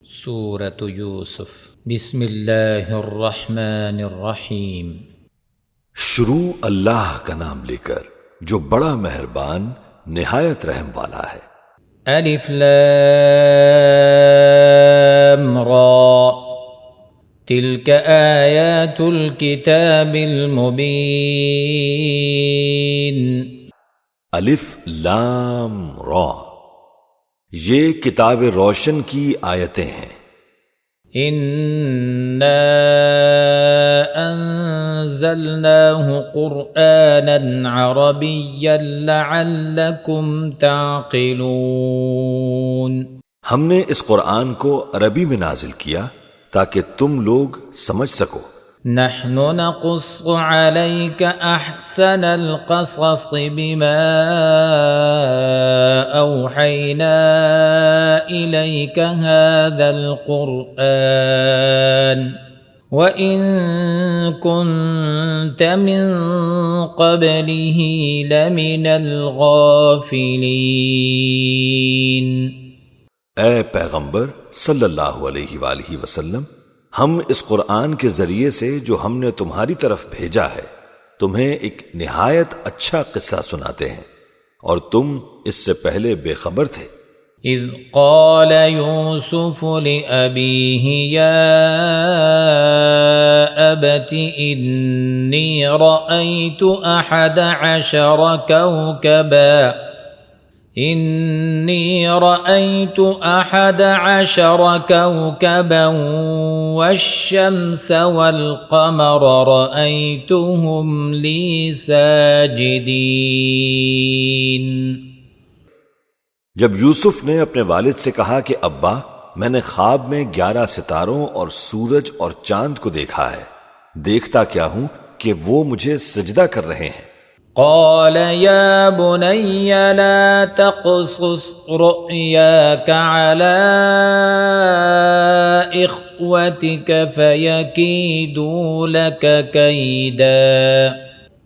سورة یوسف بسم اللہ الرحمن الرحیم۔ شروع اللہ کا نام لے کر جو بڑا مہربان نہایت رحم والا ہے۔ الف لام را تلک آیات الکتاب المبین۔ الف لام را، یہ کتاب روشن کی آیتیں ہیں۔ انا انزلناه قرآنا عربیا لعلکم تعقلون۔ ہم نے اس قرآن کو عربی میں نازل کیا تاکہ تم لوگ سمجھ سکو۔ نحن نقص عليك احسن القصص بما اوحينا اليك هذا القرآن وان كنت من قبله لمن الغافلين۔ اے پیغمبر صلی اللہ علیہ وآلہ وسلم، ہم اس قرآن کے ذریعے سے جو ہم نے تمہاری طرف بھیجا ہے تمہیں ایک نہایت اچھا قصہ سناتے ہیں، اور تم اس سے پہلے بے خبر تھے۔ اذ قال یوسف لأبیہ یا ابت انی رأیت 11 کوکبا إني رأيت 11 كوكبا والشمس والقمر رأيتهم لي ساجدين۔ جب یوسف نے اپنے والد سے کہا کہ ابا، میں نے خواب میں 11 ستاروں اور سورج اور چاند کو دیکھا ہے، دیکھتا کیا ہوں کہ وہ مجھے سجدہ کر رہے ہیں۔ قال يا بني لا تقصص رؤياك على إخوتك فيكيدوا لك كيدا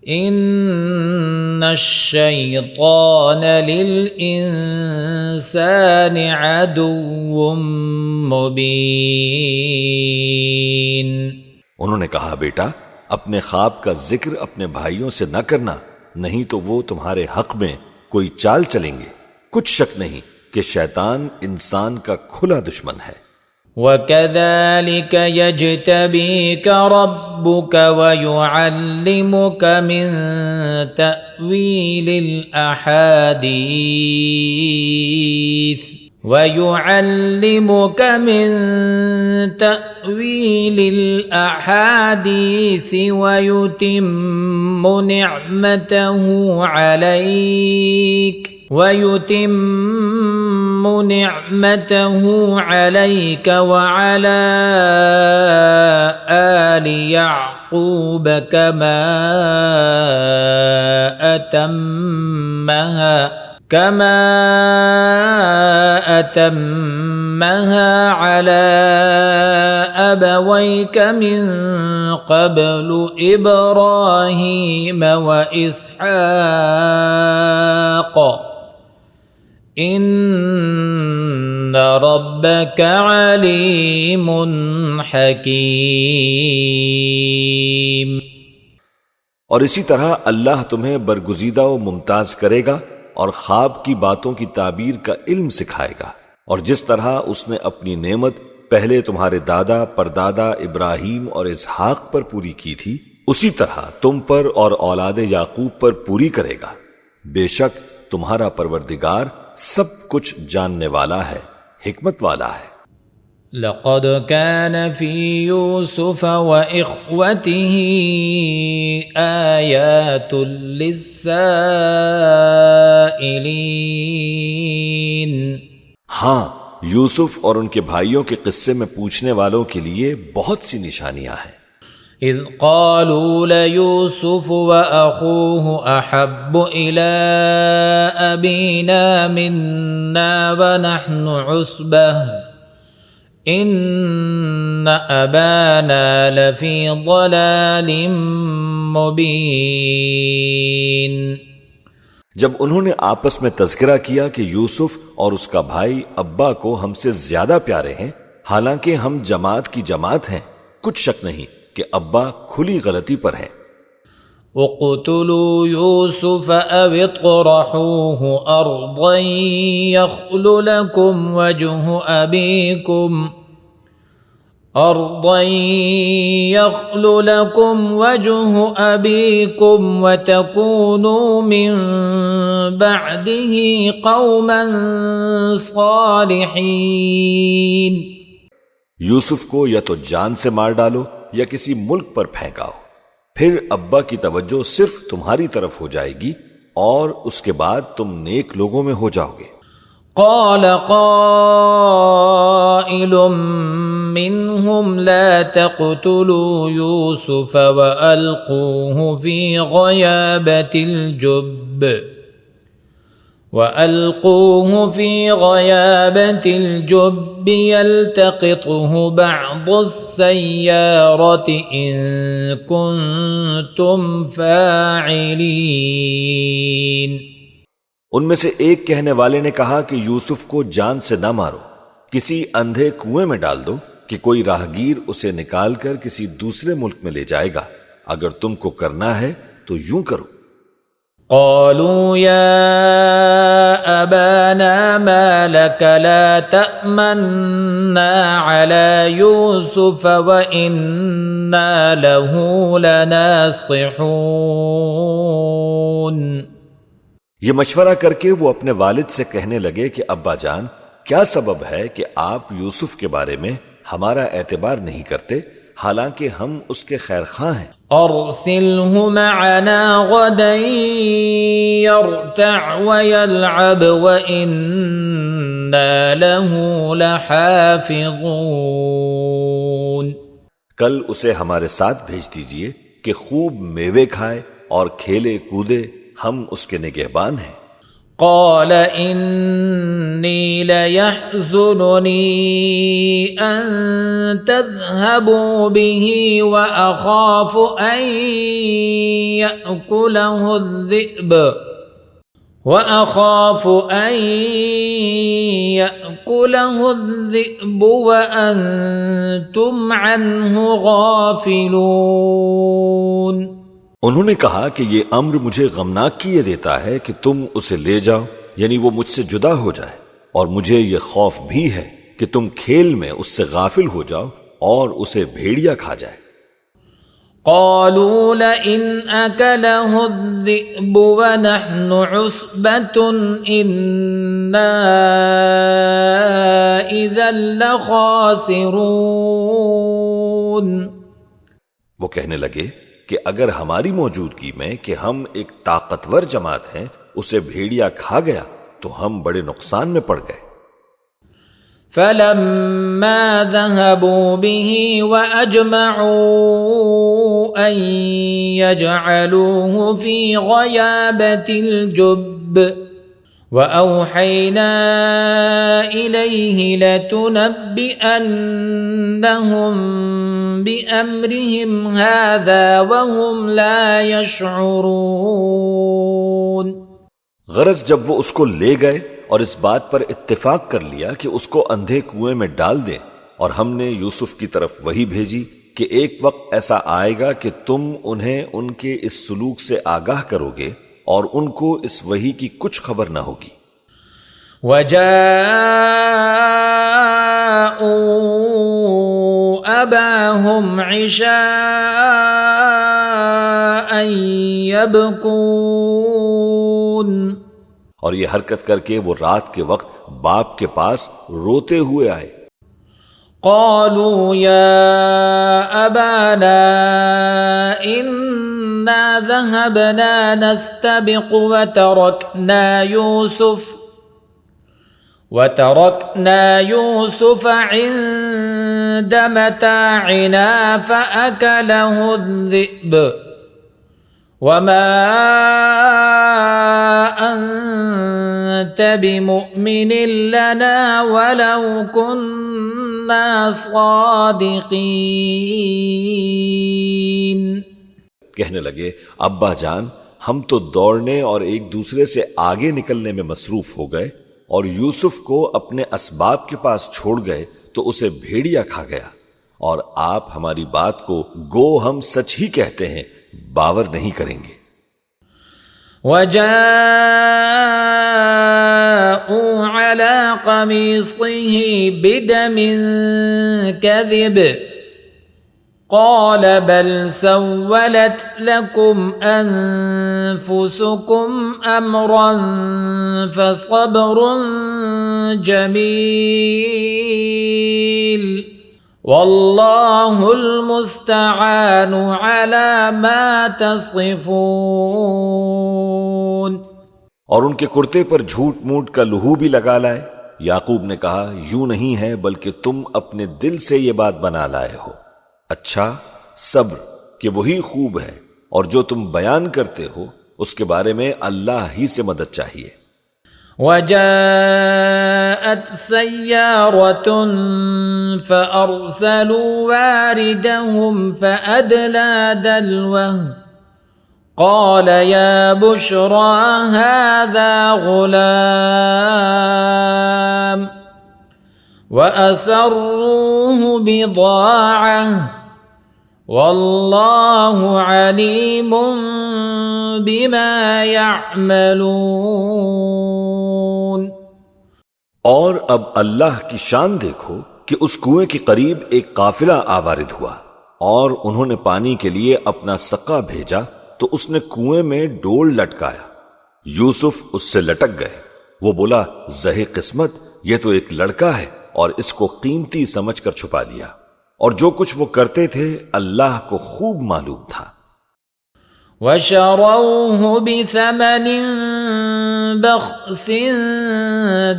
إن الشيطان للإنسان عدو مبين۔ انہوں نے کہا بیٹا، اپنے خواب کا ذکر اپنے بھائیوں سے نہ کرنا، نہیں تو وہ تمہارے حق میں کوئی چال چلیں گے۔ کچھ شک نہیں کہ شیطان انسان کا کھلا دشمن ہے۔ وَكَذَلِكَ يَجْتَبِيكَ رَبُّكَ وَيُعَلِّمُكَ مِن تَأْوِيلِ الْأَحَادِيثِ وَيُتِمُّ نِعْمَتَهُ عَلَيْكَ وَعَلَى آلِ يَعْقُوبَ كَمَا أتمها على أبويك من قبل إبراهيم وإسحاق إن ربك عليم حكيم۔ اور اسی طرح اللہ تمہیں برگزیدہ و ممتاز کرے گا اور خواب کی باتوں کی تعبیر کا علم سکھائے گا، اور جس طرح اس نے اپنی نعمت پہلے تمہارے دادا پردادا ابراہیم اور اسحاق پر پوری کی تھی، اسی طرح تم پر اور اولاد یعقوب پر پوری کرے گا۔ بے شک تمہارا پروردگار سب کچھ جاننے والا ہے، حکمت والا ہے۔ لقد كان في يوسف وإخوته آيات للسائلين۔ ہاں، یوسف اور ان کے بھائیوں کے قصے میں پوچھنے والوں کے لیے بہت سی نشانیاں ہیں۔ اذ قالوا ليوسف وأخوه أحب إلى أبينا منا ونحن عصبة إن أبانا لفي ضلال مبين۔ جب انہوں نے آپس میں تذکرہ کیا کہ یوسف اور اس کا بھائی ابا کو ہم سے زیادہ پیارے ہیں، حالانکہ ہم جماعت کی جماعت ہیں، کچھ شک نہیں کہ ابا کھلی غلطی پر ہیں۔ اقتلوا يوسف أو اطرحوه أرضا يخل لكم وجه أبيكم وتكونوا من بعده قوما صالحين۔ یوسف کو یا تو جان سے مار ڈالو یا کسی ملک پر پھینکاؤ، پھر ابا کی توجہ صرف تمہاری طرف ہو جائے گی اور اس کے بعد تم نیک لوگوں میں ہو جاؤ گے۔ قال قائل منهم لا تقتلوا يوسف وألقوه في غيابة الجب يلتقطه بعض السيارة إن كنتم فاعلين۔ ان میں سے ایک کہنے والے نے کہا کہ یوسف کو جان سے نہ مارو، کسی اندھے کنویں میں ڈال دو کہ کوئی راہگیر اسے نکال کر کسی دوسرے ملک میں لے جائے گا، اگر تم کو کرنا ہے تو یوں کرو۔ قالوا يا أبانا ما لك لا تأمنا على يوسف وإنا له لناصحون۔ یہ مشورہ کر کے وہ اپنے والد سے کہنے لگے کہ ابا جان، کیا سبب ہے کہ آپ یوسف کے بارے میں ہمارا اعتبار نہیں کرتے، حالانکہ ہم اس کے خیر خواہ ہیں۔ ارسلہ معنا غدا يرتع ويلعب وإنا له لحافظون۔ کل اسے ہمارے ساتھ بھیج دیجئے کہ خوب میوے کھائے اور کھیلے کودے، ہم اس کے نگہبان ہیں۔ قال إني ليحزنني أن تذهبوا به وأخاف أن يأكله الذئب وأنتم عنه غافلون۔ انہوں نے کہا کہ یہ امر مجھے غمناک کیے دیتا ہے کہ تم اسے لے جاؤ، یعنی وہ مجھ سے جدا ہو جائے، اور مجھے یہ خوف بھی ہے کہ تم کھیل میں اس سے غافل ہو جاؤ اور اسے بھیڑیا کھا جائے۔ قالوا لئن أكله الذئب ونحن عصبة إنا إذا لخاسرون۔ وہ کہنے لگے کہ اگر ہماری موجودگی میں کہ ہم ایک طاقتور جماعت ہیں اسے بھیڑیا کھا گیا تو ہم بڑے نقصان میں پڑ گئے۔ فلما ذهبوا به وأجمعوا أن يجعلوه في غيابة الجب وأوحينا إليه لتنبئنهم بأمرهم هذا وهم لا يشعرون۔ غرض جب وہ اس کو لے گئے اور اس بات پر اتفاق کر لیا کہ اس کو اندھے کنویں میں ڈال دیں، اور ہم نے یوسف کی طرف وحی بھیجی کہ ایک وقت ایسا آئے گا کہ تم انہیں ان کے اس سلوک سے آگاہ کرو گے اور ان کو اس وحی کی کچھ خبر نہ ہوگی۔ وَجَاءُوا أَبَاهُمْ عِشَاءً يَبْكُونَ۔ اور یہ حرکت کر کے وہ رات کے وقت باپ کے پاس روتے ہوئے آئے۔ قالوا يا أبانا إنا ذهبنا نستبق وتركنا يوسف عند متاعنا فأكله الذئب وما أنت بمؤمن لنا ولو كنا صادقين۔ کہنے لگے ابا جان، ہم تو دوڑنے اور ایک دوسرے سے آگے نکلنے میں مصروف ہو گئے اور یوسف کو اپنے اسباب کے پاس چھوڑ گئے تو اسے بھیڑیا کھا گیا، اور آپ ہماری بات کو گو ہم سچ ہی کہتے ہیں باور نہیں کریں گے۔ وجاءوا على قميصه بدم كذب قال بل سولت لكم أنفسكم أمرا فصبر جميل والله المستعان على ما تصفون۔ اور ان کے کرتے پر جھوٹ موٹ کا لہو بھی لگا لائے۔ یعقوب نے کہا یوں نہیں ہے بلکہ تم اپنے دل سے یہ بات بنا لائے ہو۔ اچھا، صبر کہ وہی خوب ہے، اور جو تم بیان کرتے ہو اس کے بارے میں اللہ ہی سے مدد چاہیے۔ وجاءت سيارة فأرسلوا واردهم فأدلى دلوه قال يا بشرى هذا غلام وأسروه بضاعة والله عليم بما يعملون۔ اور اب اللہ کی شان دیکھو کہ اس کنویں کے قریب ایک قافلہ آوارد ہوا، اور انہوں نے پانی کے لیے اپنا سقا بھیجا تو اس نے کنویں میں ڈول لٹکایا۔ یوسف اس سے لٹک گئے۔ وہ بولا زہے قسمت، یہ تو ایک لڑکا ہے، اور اس کو قیمتی سمجھ کر چھپا لیا، اور جو کچھ وہ کرتے تھے اللہ کو خوب معلوم تھا۔ وَشَرَوْهُ بِثَمَنٍ بَخْسٍ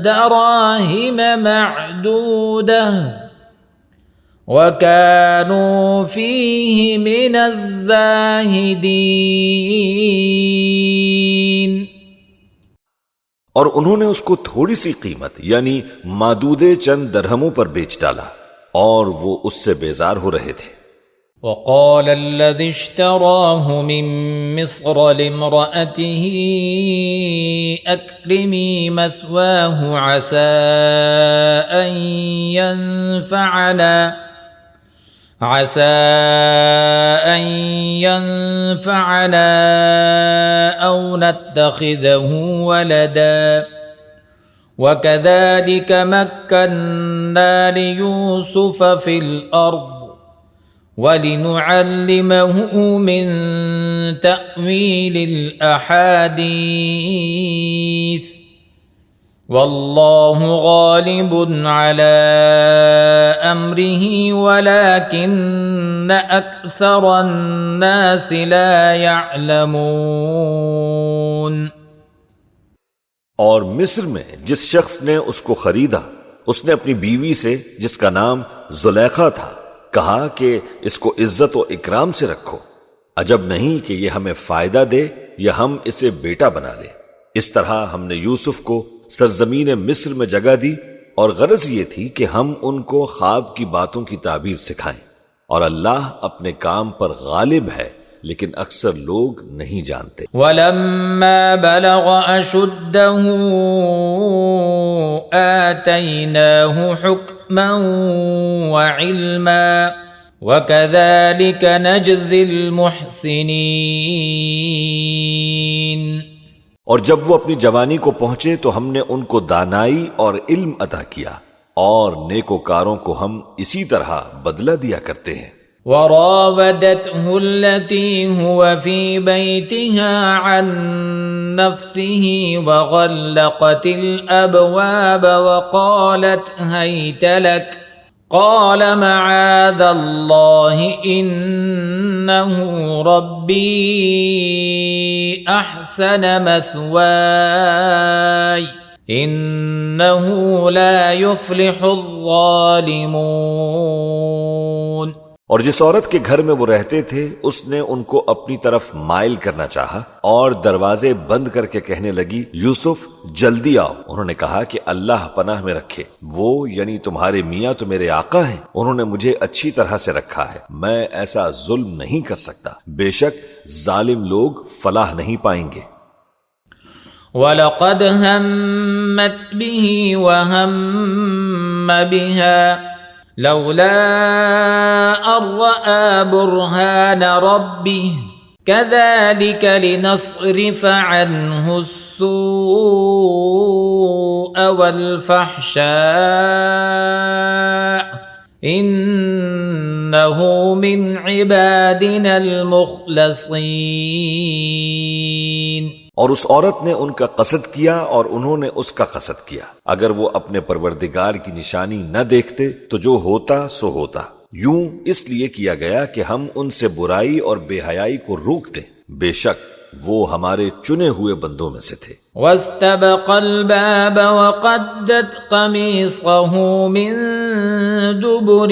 دَرَاهِمَ مَعْدُودَةٍ وَكَانُوا فِيهِ مِنَ الزَّاهِدِينَ۔ اور انہوں نے اس کو تھوڑی سی قیمت یعنی مادودے چند درہموں پر بیچ ڈالا، اور وہ اس سے بیزار ہو رہے تھے۔ وقال الذي اشتراه من مصر لامرأته أكرمي مثواه عسى أن ينفعنا أو نتخذه ولدا وكذلك مكنا ليوسف في الأرض وَلِنُعَلِّمَهُ مِن تَأْوِيلِ الْأَحَادِيثِ وَاللَّهُ غَالِبٌ عَلَى أَمْرِهِ وَلَكِنَّ أَكْثَرَ النَّاسِ لَا يَعْلَمُونَ۔ اور مصر میں جس شخص نے اس کو خریدا، اس نے اپنی بیوی سے جس کا نام زلیخا تھا کہا کہ اس کو عزت و اکرام سے رکھو، عجب نہیں کہ یہ ہمیں فائدہ دے یا ہم اسے بیٹا بنا لیں۔ اس طرح ہم نے یوسف کو سرزمین مصر میں جگہ دی، اور غرض یہ تھی کہ ہم ان کو خواب کی باتوں کی تعبیر سکھائیں، اور اللہ اپنے کام پر غالب ہے لیکن اکثر لوگ نہیں جانتے۔ وَلَمَّا بَلَغَ أَشُدَّهُ آتَيْنَاهُ حُكْمًا وَعِلْمًا وَكَذَلِكَ نَجْزِي الْمُحْسِنِينَ۔ اور جب وہ اپنی جوانی کو پہنچے تو ہم نے ان کو دانائی اور علم عطا کیا، اور نیکوکاروں کو ہم اسی طرح بدلہ دیا کرتے ہیں۔ وراودته التي هو في بيتها عن نفسه وغلقت الأبواب وقالت هيت لك قال معاذ الله إنه ربي أحسن مثواي إنه لا يفلح الظالمون۔ اور جس عورت کے گھر میں وہ رہتے تھے اس نے ان کو اپنی طرف مائل کرنا چاہا، اور دروازے بند کر کے کہنے لگی یوسف جلدی آؤ۔ انہوں نے کہا کہ اللہ پناہ میں رکھے، وہ یعنی تمہارے میاں تو میرے آقا ہیں، انہوں نے مجھے اچھی طرح سے رکھا ہے، میں ایسا ظلم نہیں کر سکتا، بے شک ظالم لوگ فلاح نہیں پائیں گے۔ وَلَقَدْ هَمَّتْ بِهِ وَهَمَّ بِهَا لولا أن رأى برهان ربه كذلك لنصرف عنه السوء والفحشاء إنه من عبادنا المخلصين۔ اور اس عورت نے ان کا قصد کیا اور انہوں نے اس کا قصد کیا۔ اگر وہ اپنے پروردگار کی نشانی نہ دیکھتے تو جو ہوتا سو ہوتا۔ یوں اس لیے کیا گیا کہ ہم ان سے برائی اور بے حیائی کو روک دیں، بے شک وہ ہمارے چنے ہوئے بندوں میں سے تھے۔ واستبق الباب وقدت قميصه من دبر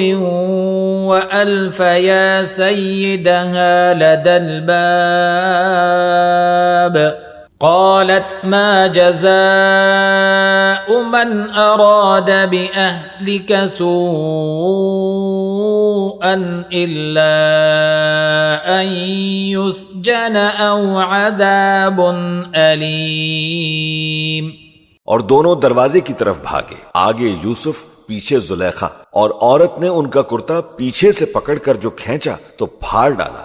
وألف يا سيدها لدى الباب قالت ما جزاء من أراد بأهلك سوءا إلا أن يسجن أو عذاب أليم۔ اور دونوں دروازے کی طرف بھاگے، آگے یوسف پیچھے زلیخا، اور عورت نے ان کا کرتا پیچھے سے پکڑ کر جو کھینچا تو پھاڑ ڈالا،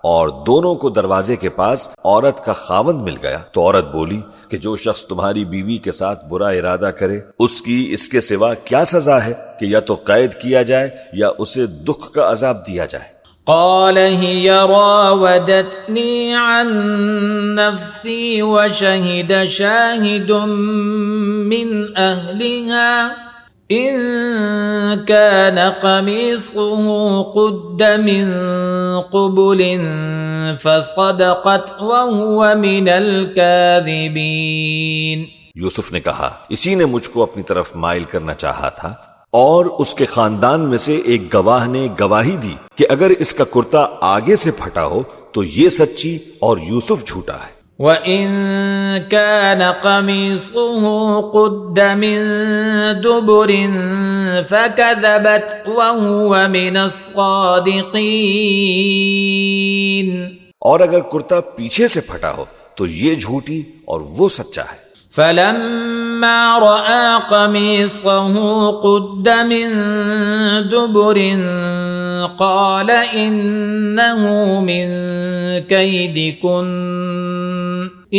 اور دونوں کو دروازے کے پاس عورت کا خاوند مل گیا۔ تو عورت بولی کہ جو شخص تمہاری بیوی کے ساتھ برا ارادہ کرے اس کی اس کے سوا کیا سزا ہے کہ یا تو قید کیا جائے یا اسے دکھ کا عذاب دیا جائے۔ قال هي راودتني عن نفسي وشهد شاهد من أهلها إن كان قميصه قد من قبل فصدقت وهو من الكاذبين۔ یوسف نے کہا اسی نے مجھ کو اپنی طرف مائل کرنا چاہا تھا، اور اس کے خاندان میں سے ایک گواہ نے گواہی دی کہ اگر اس کا کرتا آگے سے پھٹا ہو تو یہ سچی اور یوسف جھوٹا ہے۔ وَإِن كَانَ قَمِيصُهُ قُدَّ مِن دُبُرٍ فَكَذَبَتْ وَهُوَ مِنَ الصَّادِقِينَ۔ اور اگر کرتا پیچھے سے پھٹا ہو تو یہ جھوٹی اور وہ سچا ہے۔ فَلَمَّا رَأَى قَمِيصَهُ قُدَّ مِن دُبُرٍ قَالَ إِنَّهُ مِن كَيْدِكُنَّ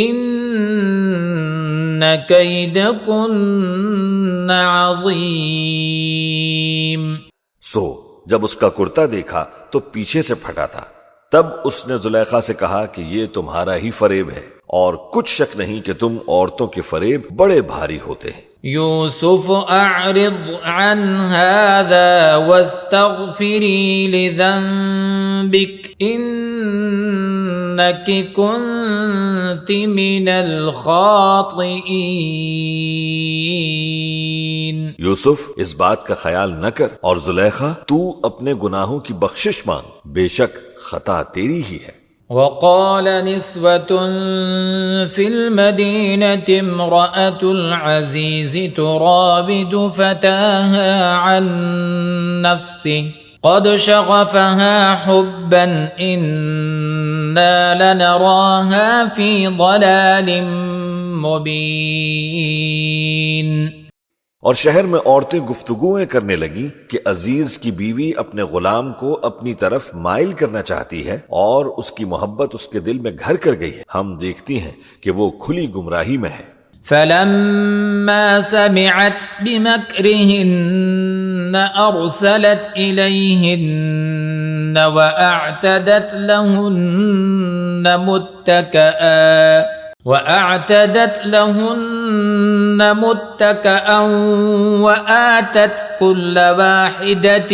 إِنَّ كَيْدَكُنَّ عَظِيمٌ۔ سو جب اس کا کرتا دیکھا تو پیچھے سے پھٹا تھا، تب اس نے زلیخا سے کہا کہ یہ تمہارا ہی فریب ہے، اور کچھ شک نہیں کہ تم عورتوں کے فریب بڑے بھاری ہوتے ہیں۔ یوسف اعرض عن هذا واستغفری لذنبک انک کنت من الخاطئین۔ یوسف اس بات کا خیال نہ کر، اور زلیخا تو اپنے گناہوں کی بخشش مانگ، بے شک خطا تیری ہی ہے۔ وقال نسوة في المدينة امرأة العزيز تراود فتاها عن نفسه قد شغفها حبا إنا لنراها في ضلال مبين۔ اور شہر میں عورتیں گفتگویں کرنے لگیں کہ عزیز کی بیوی اپنے غلام کو اپنی طرف مائل کرنا چاہتی ہے اور اس کی محبت اس کے دل میں گھر کر گئی ہے، ہم دیکھتی ہیں کہ وہ کھلی گمراہی میں ہے۔ فلما سمعت بمكرهن أرسلت إليهن وأعتدت لهن متكئا وآتت كل واحدة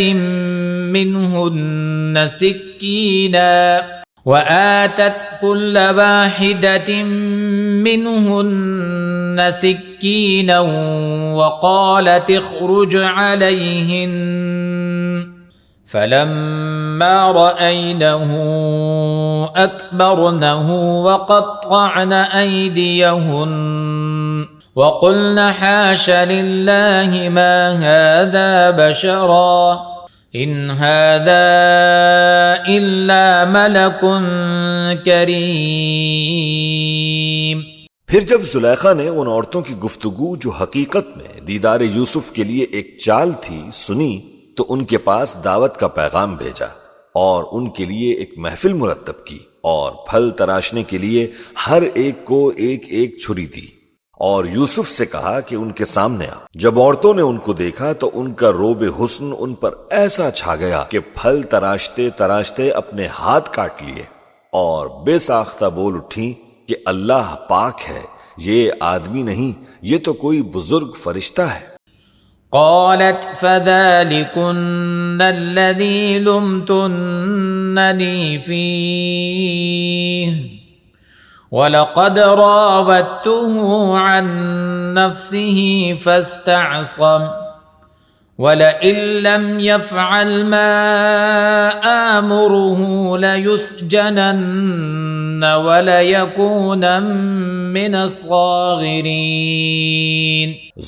منهن سكينا وقالت اخرج عليهن فلما رأينه أكبرنه وقطعن أيديهن وقلن حاش لله ما هذا بشرا إن هذا إلا ملك كريم۔ پھر جب زلیخا نے ان عورتوں کی گفتگو جو حقیقت میں دیدار یوسف کے لیے ایک چال تھی سنی تو ان کے پاس دعوت کا پیغام بھیجا اور ان کے لیے ایک محفل مرتب کی اور پھل تراشنے کے لیے ہر ایک کو ایک ایک چھری دی اور یوسف سے کہا کہ ان کے سامنے آ۔ جب عورتوں نے ان کو دیکھا تو ان کا روب حسن ان پر ایسا چھا گیا کہ پھل تراشتے تراشتے اپنے ہاتھ کاٹ لیے اور بے ساختہ بول اٹھیں کہ اللہ پاک ہے، یہ آدمی نہیں، یہ تو کوئی بزرگ فرشتہ ہے۔ قالت فذلكن الذي لمتنني فيه ولقد راودته عن نفسه فاستعصم ولئن لم يفعل ما آمره ليسجنن وليكون من الصاغرين۔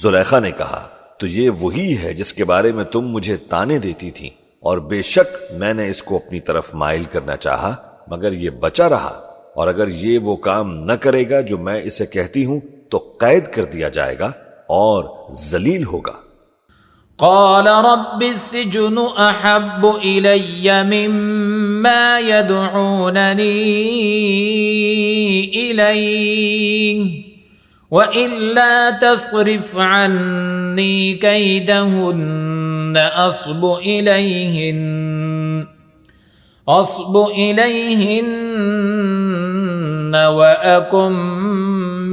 زلیخا نے کہا تو یہ وہی ہے جس کے بارے میں تم مجھے تانے دیتی تھی، اور بے شک میں نے اس کو اپنی طرف مائل کرنا چاہا مگر یہ بچا رہا، اور اگر یہ وہ کام نہ کرے گا جو میں اسے کہتی ہوں تو قید کر دیا جائے گا اور ذلیل ہوگا۔ قال رب السجن احب الي مما يدعونني اليه وإلا تصرف عني كيدهن أصب إليهن وأكن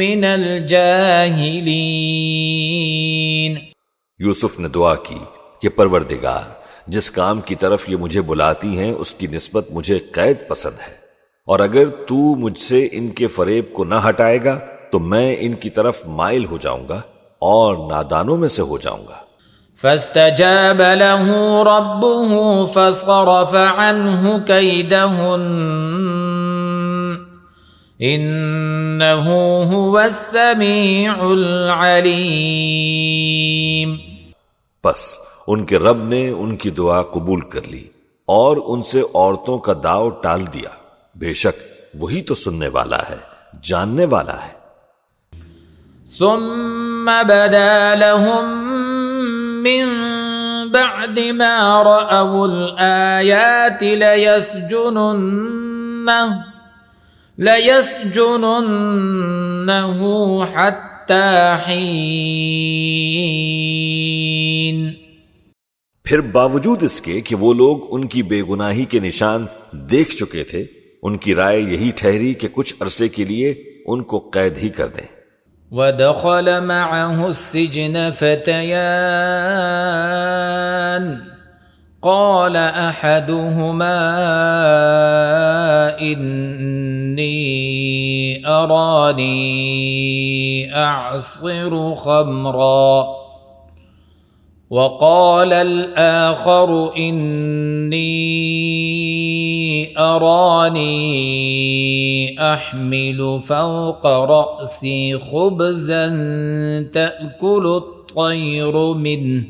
من الجاهلين۔ یوسف نے دعا کی کہ پروردگار، جس کام کی طرف یہ مجھے بلاتی ہیں اس کی نسبت مجھے قید پسند ہے، اور اگر تو مجھ سے ان کے فریب کو نہ ہٹائے گا تو میں ان کی طرف مائل ہو جاؤں گا اور نادانوں میں سے ہو جاؤں گا۔ فاستجاب له ربه فصرف عنه كيدهن إنه هو السميع العليم۔ بس ان کے رب نے ان کی دعا قبول کر لی اور ان سے عورتوں کا داؤ ٹال دیا، بے شک وہی تو سننے والا ہے، جاننے والا ہے۔ ثم بدا لهم من بعد ما رأوا الآيات ليسجننه حتى حين۔ پھر باوجود اس کے کہ وہ لوگ ان کی بے گناہی کے نشان دیکھ چکے تھے، ان کی رائے یہی ٹھہری کہ کچھ عرصے کے لیے ان کو قید ہی کر دیں۔ ودخل معه السجن فتيان قال أحدهما إني أراني أعصر خمرا وقال الآخر إني أراني أحمل فوق رأسي خبزا تأكل الطير منه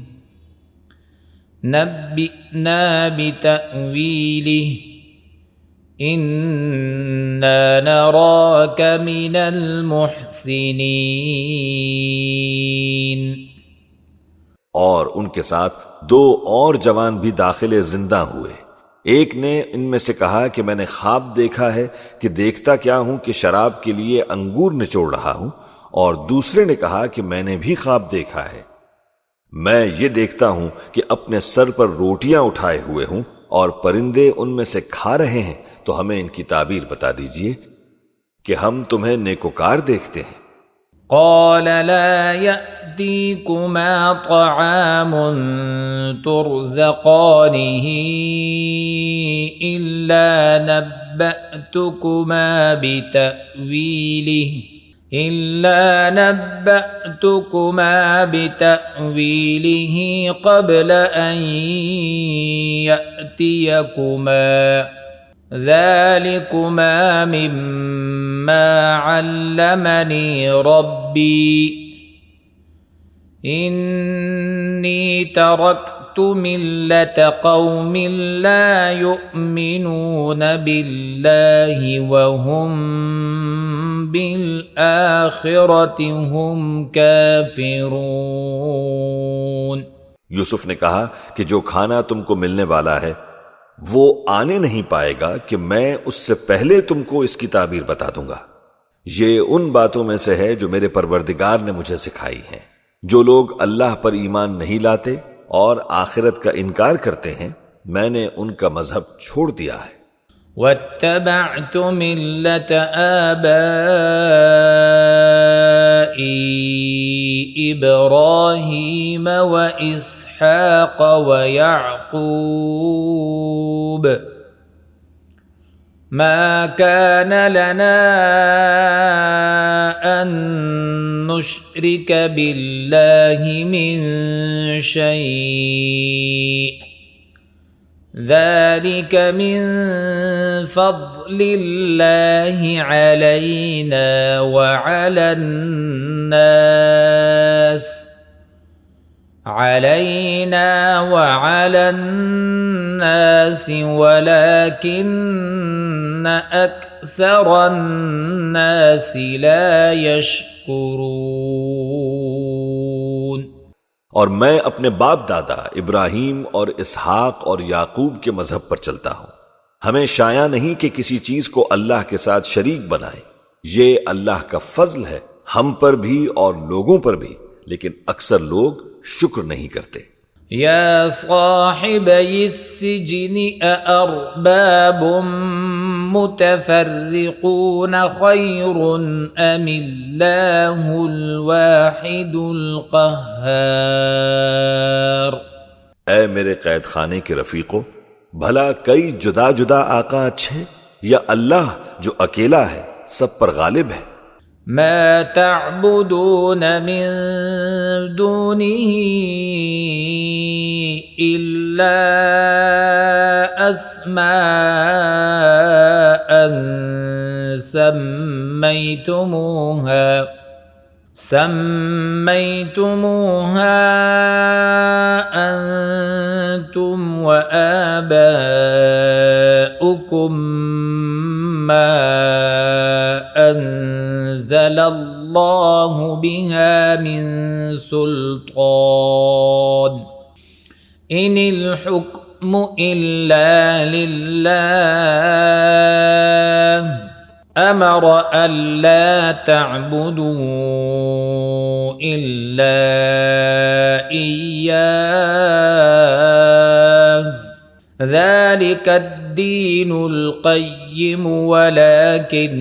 نبئنا بتأويله إنا نراك من المحسنين۔ اور ان کے ساتھ دو اور جوان بھی داخل زندہ ہوئے۔ ایک نے ان میں سے کہا کہ میں نے خواب دیکھا ہے کہ دیکھتا کیا ہوں کہ شراب کے لیے انگور نچوڑ رہا ہوں، اور دوسرے نے کہا کہ میں نے بھی خواب دیکھا ہے، میں یہ دیکھتا ہوں کہ اپنے سر پر روٹیاں اٹھائے ہوئے ہوں اور پرندے ان میں سے کھا رہے ہیں، تو ہمیں ان کی تعبیر بتا دیجئے کہ ہم تمہیں نیکوکار دیکھتے ہیں۔ قال لا يأتيكما طعام ترزقانه إلا نبأتكما بتأويله قبل أن يأتيكما ذلكما مما علمني ربي إني تركت ملة قوم لا يؤمنون بالله وهم بالآخرة هم كافرون۔ یوسف نے کہا کہ جو کھانا تم کو ملنے والا ہے وہ آنے نہیں پائے گا کہ میں اس سے پہلے تم کو اس کی تعبیر بتا دوں گا۔ یہ ان باتوں میں سے ہے جو میرے پروردگار نے مجھے سکھائی ہیں۔ جو لوگ اللہ پر ایمان نہیں لاتے اور آخرت کا انکار کرتے ہیں میں نے ان کا مذہب چھوڑ دیا ہے۔ واتبعت ملة آبائي إبراهيم وإسحاق ويعقوب ما كان لنا أن نشرك بالله من شيء ذلك من فضل الله علينا وعلى الناس ولكن أكثر الناس لا يشكرون۔ اور میں اپنے باپ دادا ابراہیم اور اسحاق اور یعقوب کے مذہب پر چلتا ہوں۔ ہمیں شایع نہیں کہ کسی چیز کو اللہ کے ساتھ شریک بنائیں، یہ اللہ کا فضل ہے ہم پر بھی اور لوگوں پر بھی، لیکن اکثر لوگ شکر نہیں کرتے۔ یا صاحبی السجن أأرباب متفرقون خیر ام اللہ الواحد القہار۔ اے میرے قید خانے کے رفیقو، بھلا کئی جدا جدا آقا اچھے یا اللہ جو اکیلا ہے سب پر غالب ہے؟ ما تعبدون من دونه إلا أسماء سميتموها أنتم وآباؤكم ما أنزل الله بها من سلطان إن الحكم إلا لله أمر ألا تعبدوا إلا إياه ذلك الدين القيم ولكن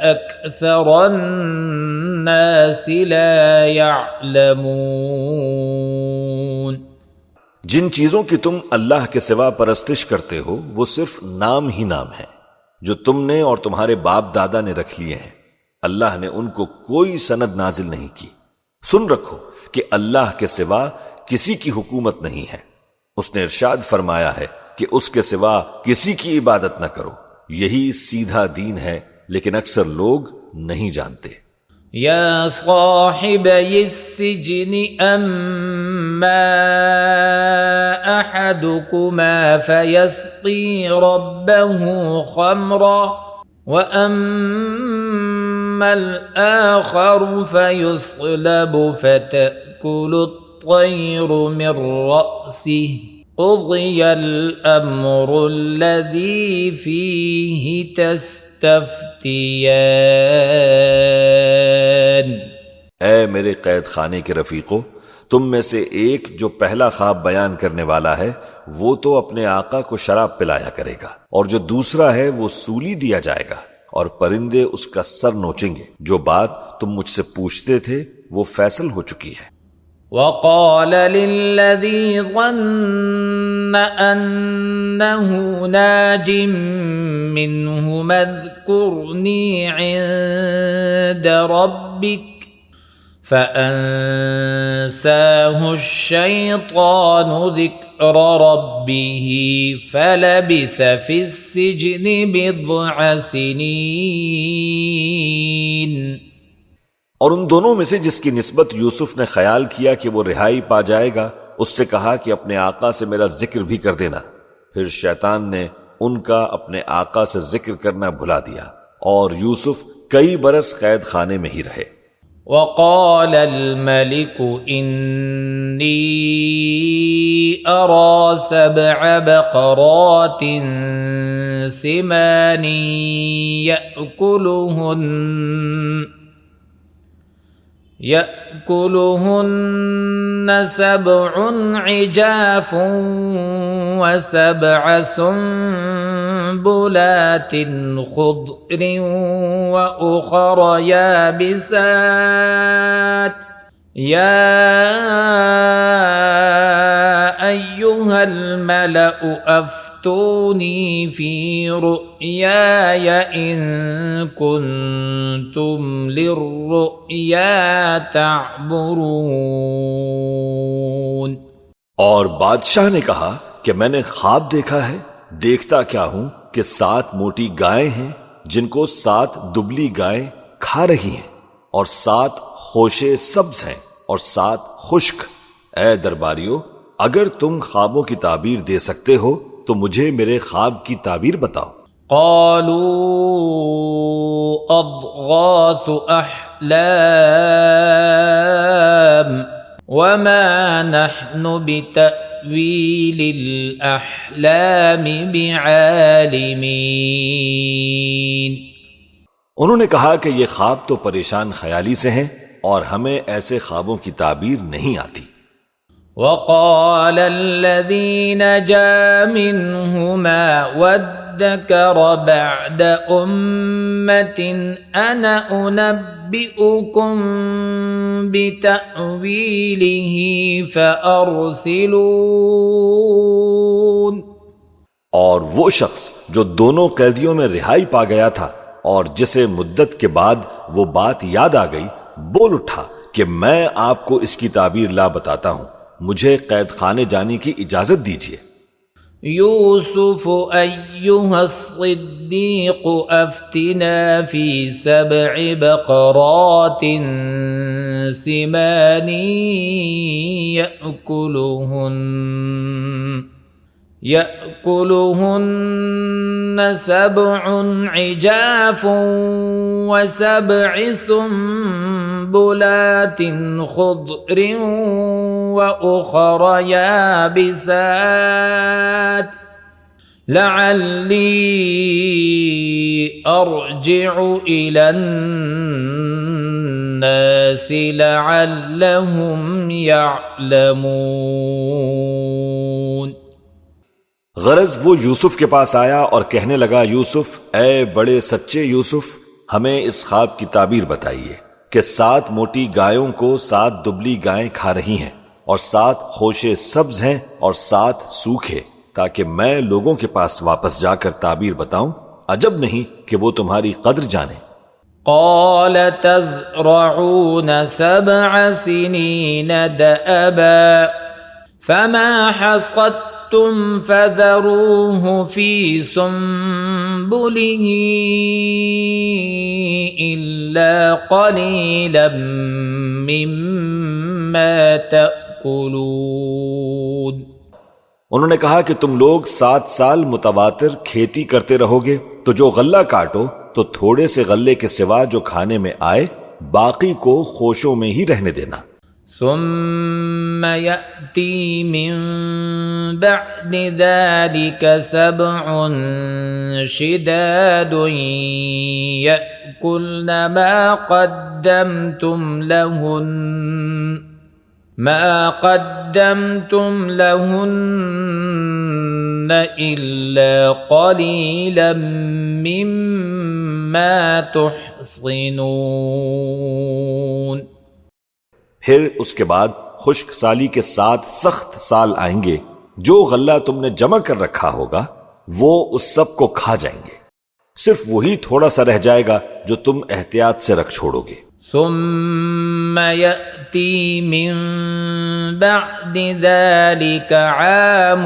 أكثر الناس لا يعلمون۔ جن چیزوں کی تم اللہ کے سوا پرستش کرتے ہو وہ صرف نام ہی نام ہے جو تم نے اور تمہارے باپ دادا نے رکھ لیے ہیں۔ اللہ نے ان کو کوئی سند نازل نہیں کی۔ سن رکھو کہ اللہ کے سوا کسی کی حکومت نہیں ہے۔ اس نے ارشاد فرمایا ہے کہ اس کے سوا کسی کی عبادت نہ کرو، یہی سیدھا دین ہے، لیکن اکثر لوگ نہیں جانتے۔ یا صاحبی السجن اما احدکما فیسقی ربه خمرا واما الاخر فیصلب فتأکل الطیر من رأسه قضی الامر الذی فیہ تستفتیان۔ اے میرے قید خانے کے رفیقو، تم میں سے ایک جو پہلا خواب بیان کرنے والا ہے وہ تو اپنے آقا کو شراب پلایا کرے گا، اور جو دوسرا ہے وہ سولی دیا جائے گا اور پرندے اس کا سر نوچیں گے۔ جو بات تم مجھ سے پوچھتے تھے وہ فیصل ہو چکی ہے۔ وقال للذي ظن أنه ناج منهما اذكرني عند ربك فأنساه الشيطان ذكر ربه فلبث في السجن بضع سنين۔ اور ان دونوں میں سے جس کی نسبت یوسف نے خیال کیا کہ وہ رہائی پا جائے گا، اس سے کہا کہ اپنے آقا سے میرا ذکر بھی کر دینا۔ پھر شیطان نے ان کا اپنے آقا سے ذکر کرنا بھلا دیا، اور یوسف کئی برس قید خانے میں ہی رہے۔ وقال الملك إني أرى 7 بقرات سمان يأكلهن 7 عجاف و7 سنبلات خضر وأخر يابسات يا أيها الملأ أفتوني في رؤياي إن كنتم للرؤيا تعبرون۔ اور بادشاہ نے کہا کہ میں نے خواب دیکھا ہے، دیکھتا کیا ہوں کہ 7 موٹی گائیں ہیں جن کو 7 دبلی گائیں کھا رہی ہیں، اور 7 خوشے سبز ہیں اور 7 خشک۔ اے درباریو، اگر تم خوابوں کی تعبیر دے سکتے ہو تو مجھے میرے خواب کی تعبیر بتاؤ۔ قالوا أضغاث أحلام وما نحن بتأويل الأحلام بعالمين۔ انہوں نے کہا کہ یہ خواب تو پریشان خیالی سے ہیں اور ہمیں ایسے خوابوں کی تعبیر نہیں آتی۔ وقال الذي نجا منهما وادكر بعد أمة أنا أنبئكم بتأويله فأرسلون۔ اور وہ شخص جو دونوں قیدیوں میں رہائی پا گیا تھا اور جسے مدت کے بعد وہ بات یاد آ گئی، بول اٹھا کہ میں آپ کو اس کی تعبیر لا بتاتا ہوں، مجھے قید خانے جانے کی اجازت دیجیے۔ یوسف ایہا الصدیق افتنا فی 7 بقرات سمان يأكلهن 7 عجاف و7 سنبلات خضر وأخر يابسات لعلي أرجع إلى الناس لعلهم يعلمون۔ غرض وہ یوسف کے پاس آیا اور کہنے لگا، یوسف، اے بڑے سچے یوسف، ہمیں اس خواب کی تعبیر بتائیے کہ 7 موٹی گایوں کو 7 دبلی گائیں کھا رہی ہیں اور 7 خوشے سبز ہیں اور 7 سوکھے، تاکہ میں لوگوں کے پاس واپس جا کر تعبیر بتاؤں، عجب نہیں کہ وہ تمہاری قدر جانیں۔ قال تزرعون 7 سنين دأبا فما حصدتم فذروه في سنبله إلا قليلا مما تأكلون۔ انہوں نے کہا کہ تم لوگ 7 سال متواتر کھیتی کرتے رہو گے تو جو غلہ کاٹو تو تھوڑے سے غلے کے سوا جو کھانے میں آئے باقی کو خوشوں میں ہی رہنے دینا۔ ثم يأتي من بعد ذلك 7 شداد يأكلن ما قدمتم لهن إلا قليلا مما تحصنون۔ پھر اس کے بعد خشک سالی کے 7 سخت سال آئیں گے، جو غلہ تم نے جمع کر رکھا ہوگا وہ اس سب کو کھا جائیں گے، صرف وہی تھوڑا سا رہ جائے گا جو تم احتیاط سے رکھ چھوڑو گے۔ ثم يأتي من بعد ذلك عام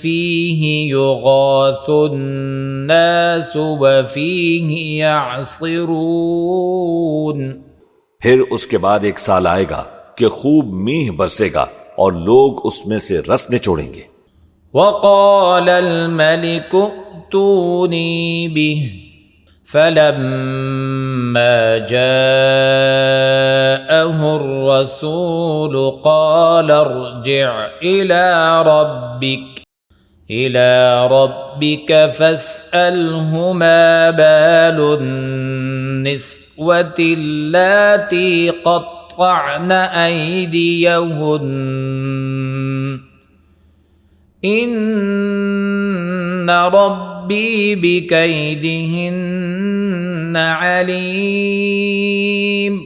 فيه يغاث الناس وفيه يعصرون۔ پھر اس کے بعد ایک سال آئے گا کہ خوب میہ برسے گا اور لوگ اس میں سے رس نچوڑیں گے۔ وقال الملك ائتوني به فلما جاءه الرسول قال ارجع إلى ربك فاسأله ما بال النسوة اللاتي قطعن أيديهن إن ربي بكيدهن عليم۔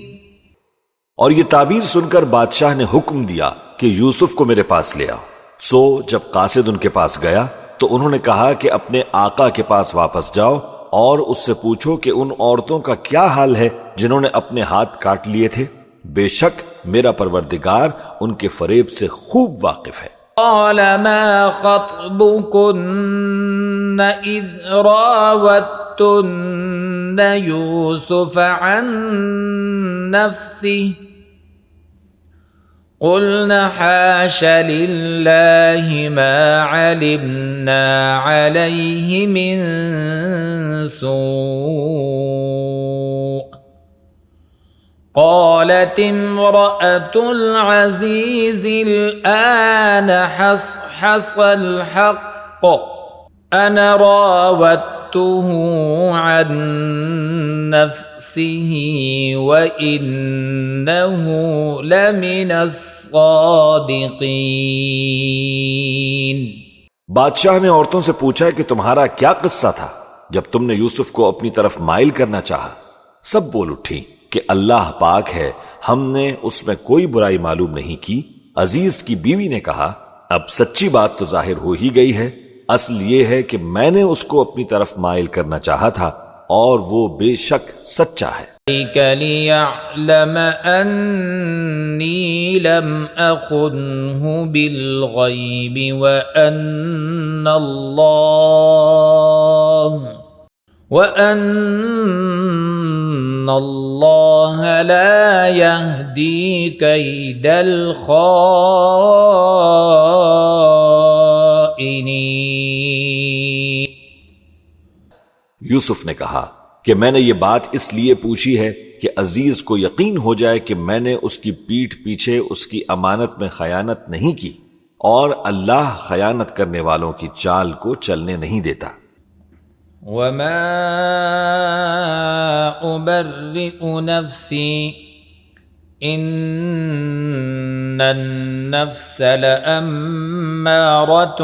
اور یہ تعبیر سن کر بادشاہ نے حکم دیا کہ یوسف کو میرے پاس لے آؤ۔ سو جب قاصد ان کے پاس گیا تو انہوں نے کہا کہ اپنے آقا کے پاس واپس جاؤ اور اس سے پوچھو کہ ان عورتوں کا کیا حال ہے جنہوں نے اپنے ہاتھ کاٹ لیے تھے، بے شک میرا پروردگار ان کے فریب سے خوب واقف ہے۔ قال ما خطبكن إذ راوتن يوسف عن نفسه قلنا حاش لله ما علمنا عليه من سوء قالت امرأة العزيز الآن حصحص الحق أنا راودته عن نفسه وإنه لمن الصادقين۔ بادشاہ نے عورتوں سے پوچھا کہ تمہارا کیا قصہ تھا جب تم نے یوسف کو اپنی طرف مائل کرنا چاہا؟ سب بول اٹھی کہ اللہ پاک ہے، ہم نے اس میں کوئی برائی معلوم نہیں کی۔ عزیز کی بیوی نے کہا اب سچی بات تو ظاہر ہو ہی گئی ہے، اصل یہ ہے کہ میں نے اس کو اپنی طرف مائل کرنا چاہا تھا اور وہ بے شک سچا ہے۔ لِيَعْلَمَ أَنِّي لَمْ أَخُنْهُ بِالْغَيْبِ وَأَنَّ اللَّهَ لَا يَهْدِي كَيْدَ الْخَائِنِينَ۔ یوسف نے کہا کہ میں نے یہ بات اس لیے پوچھی ہے کہ عزیز کو یقین ہو جائے کہ میں نے اس کی پیٹھ پیچھے اس کی امانت میں خیانت نہیں کی، اور اللہ خیانت کرنے والوں کی چال کو چلنے نہیں دیتا۔ وَمَا أُبَرِّئُ نَفْسِي إِنَّ النَّفْسَ لَأَمَّارَةٌ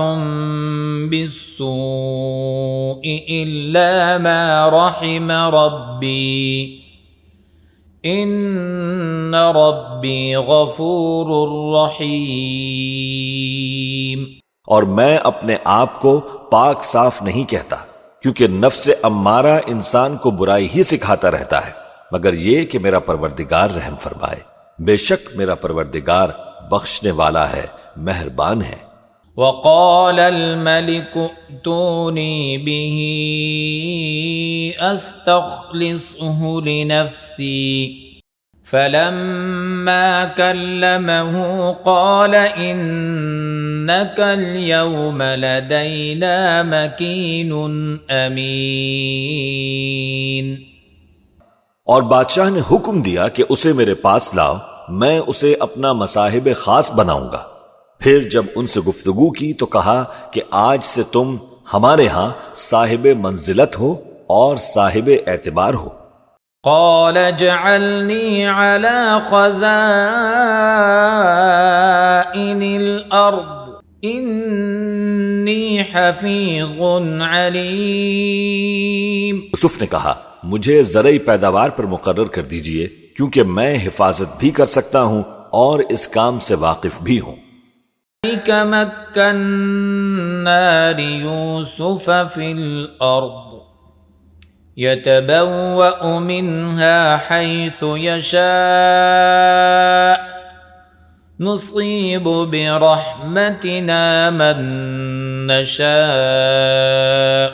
بِالسُّوءِ إِلَّا مَا رَحِمَ رَبِّي إِنَّ رَبِّي غَفُورٌ رَحِيمٌ۔ اور میں اپنے آپ کو پاک صاف نہیں کہتا، کیونکہ نفس امارہ انسان کو برائی ہی سکھاتا رہتا ہے، مگر یہ کہ میرا پروردگار رحم فرمائے، بے شک میرا پروردگار بخشنے والا ہے، مہربان ہے۔ وقال الملك ائتوني به استخلصه لنفسي فلما كلمه قال إنك اليوم لدينا مكين أمين۔ اور بادشاہ نے حکم دیا کہ اسے میرے پاس لاؤ، میں اسے اپنا مصاحب خاص بناؤں گا۔ پھر جب ان سے گفتگو کی تو کہا کہ آج سے تم ہمارے ہاں صاحب منزلت ہو اور صاحب اعتبار ہو۔ قال اجعلني على خزائن الأرض إني حفيظ عليم۔ یوسف نے کہا مجھے زرعی پیداوار پر مقرر کر دیجئے، کیونکہ میں حفاظت بھی کر سکتا ہوں اور اس کام سے واقف بھی ہوں۔ مكنا ليوسف في الأرض يتبوأ منها حيث يشاء نصيب برحمتنا من نشاء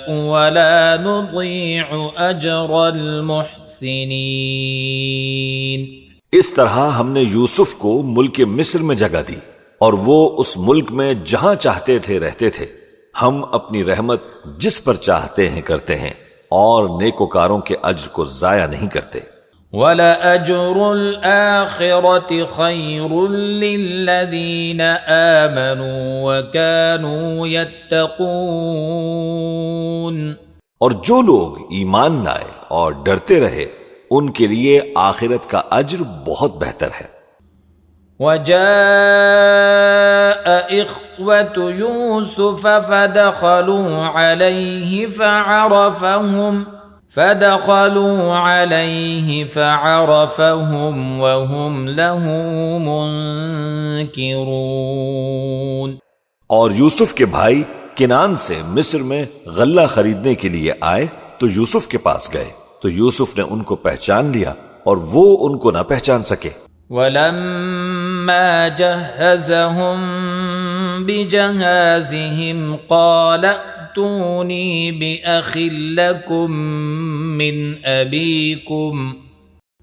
ولا نضيع أجر المحسنين۔ اس طرح ہم نے یوسف کو ملک مصر میں جگہ دی، اور وہ اس ملک میں جہاں چاہتے تھے رہتے تھے۔ ہم اپنی رحمت جس پر چاہتے ہیں کرتے ہیں، اور نیکوکاروں کے اجر کو ضائع نہیں کرتے۔ وَلَأَجْرُ الْآخِرَةِ خَيْرٌ لِّلَّذِينَ آمَنُوا وَكَانُوا يَتَّقُونَ۔ اور جو لوگ ایمان لائے اور ڈرتے رہے ان کے لیے آخرت کا اجر بہت بہتر ہے۔ وَجَاءَ إِخْوَةُ يُوسُفَ فَدَخَلُوا عَلَيْهِ فَعَرَفَهُمْ وَهُمْ لَهُ مُنْكِرُونَ۔ اور یوسف کے بھائی کنان سے مصر میں غلہ خریدنے کے لیے آئے تو یوسف کے پاس گئے تو یوسف نے ان کو پہچان لیا اور وہ ان کو نہ پہچان سکے۔ وَلَمَّا جَهَّزَهُم بِجَهَازِهِمْ قَالَ ائْتُونِي بِأَخٍ لَّكُم مِّنْ أَبِيكُمْ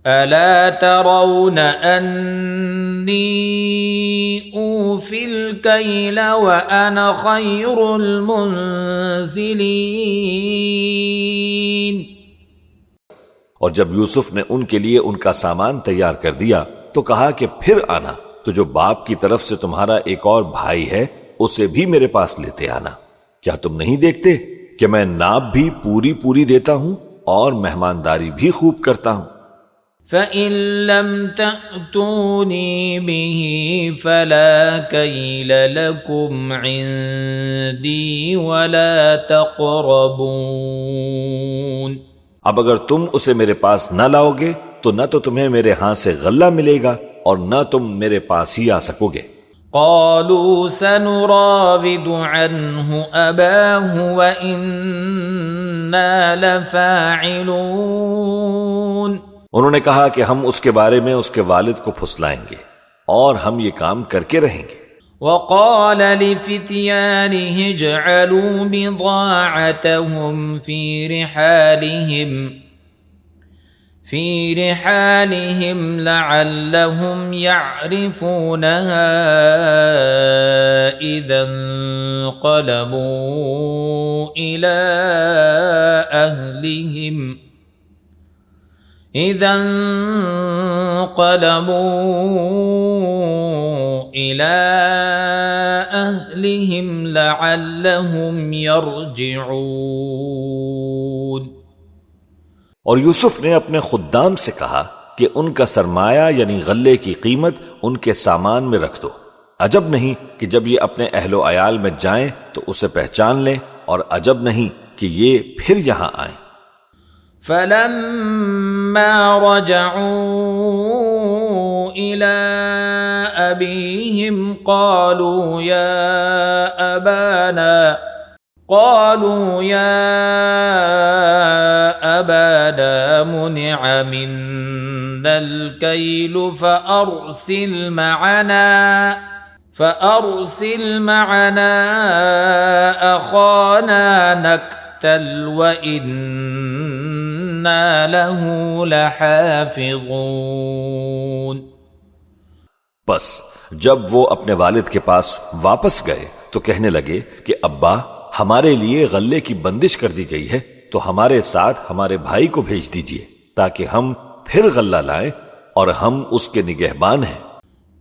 أَلَا تَرَوْنَ أَنِّي أُوفِي الْكَيْلَ وَأَنَا خَيْرُ الْمُنزِلِينَ۔ اور جب یوسف نے ان کے لیے ان کا سامان تیار کر دیا تو کہا کہ پھر آنا تو جو باپ کی طرف سے تمہارا ایک اور بھائی ہے اسے بھی میرے پاس لیتے آنا۔ کیا تم نہیں دیکھتے کہ میں ناب بھی پوری پوری دیتا ہوں اور مہمانداری بھی خوب کرتا ہوں؟ فَإِن لَّمْ تَأْتُونِي بِهِ فَلَا كَيْلَ لَكُمْ عِندِي وَلَا تَقْرَبُونَ۔ اب اگر تم اسے میرے پاس نہ لاؤ گے تو نہ تو تمہیں میرے ہاں سے غلہ ملے گا اور نہ تم میرے پاس ہی آ سکو گے۔ قالوا سنراود عنه أباه وإنا لفاعلون۔ انہوں نے کہا کہ ہم اس کے بارے میں اس کے والد کو پھسلائیں گے اور ہم یہ کام کر کے رہیں گے۔ وقال لفتيانه اجعلوا بضاعتهم في رحالهم لعلهم يعرفونها إذا انقلبوا إلى أهلهم لعلهم يرجعون۔ اور یوسف نے اپنے خدام سے کہا کہ ان کا سرمایہ یعنی غلے کی قیمت ان کے سامان میں رکھ دو، عجب نہیں کہ جب یہ اپنے اہل و عیال میں جائیں تو اسے پہچان لیں، اور عجب نہیں کہ یہ پھر یہاں آئیں۔ فَلَمَّا رَجَعُوا إِلَىٰ أَبِيهِمْ قَالُوا يَا أَبَانَا مُنِعَ مِنَّا الْكَيْلُ فَأَرْسِلْ مَعَنَا أَخَانَا نَكْتَلْ وَإِنَّا لَهُ لَحَافِظُونَ۔ بس جب وہ اپنے والد کے پاس واپس گئے تو کہنے لگے کہ ابا ہمارے لیے غلے کی بندش کر دی گئی ہے تو ہمارے ساتھ ہمارے بھائی کو بھیج دیجئے تاکہ ہم پھر غلہ لائیں اور ہم اس کے نگہبان ہیں۔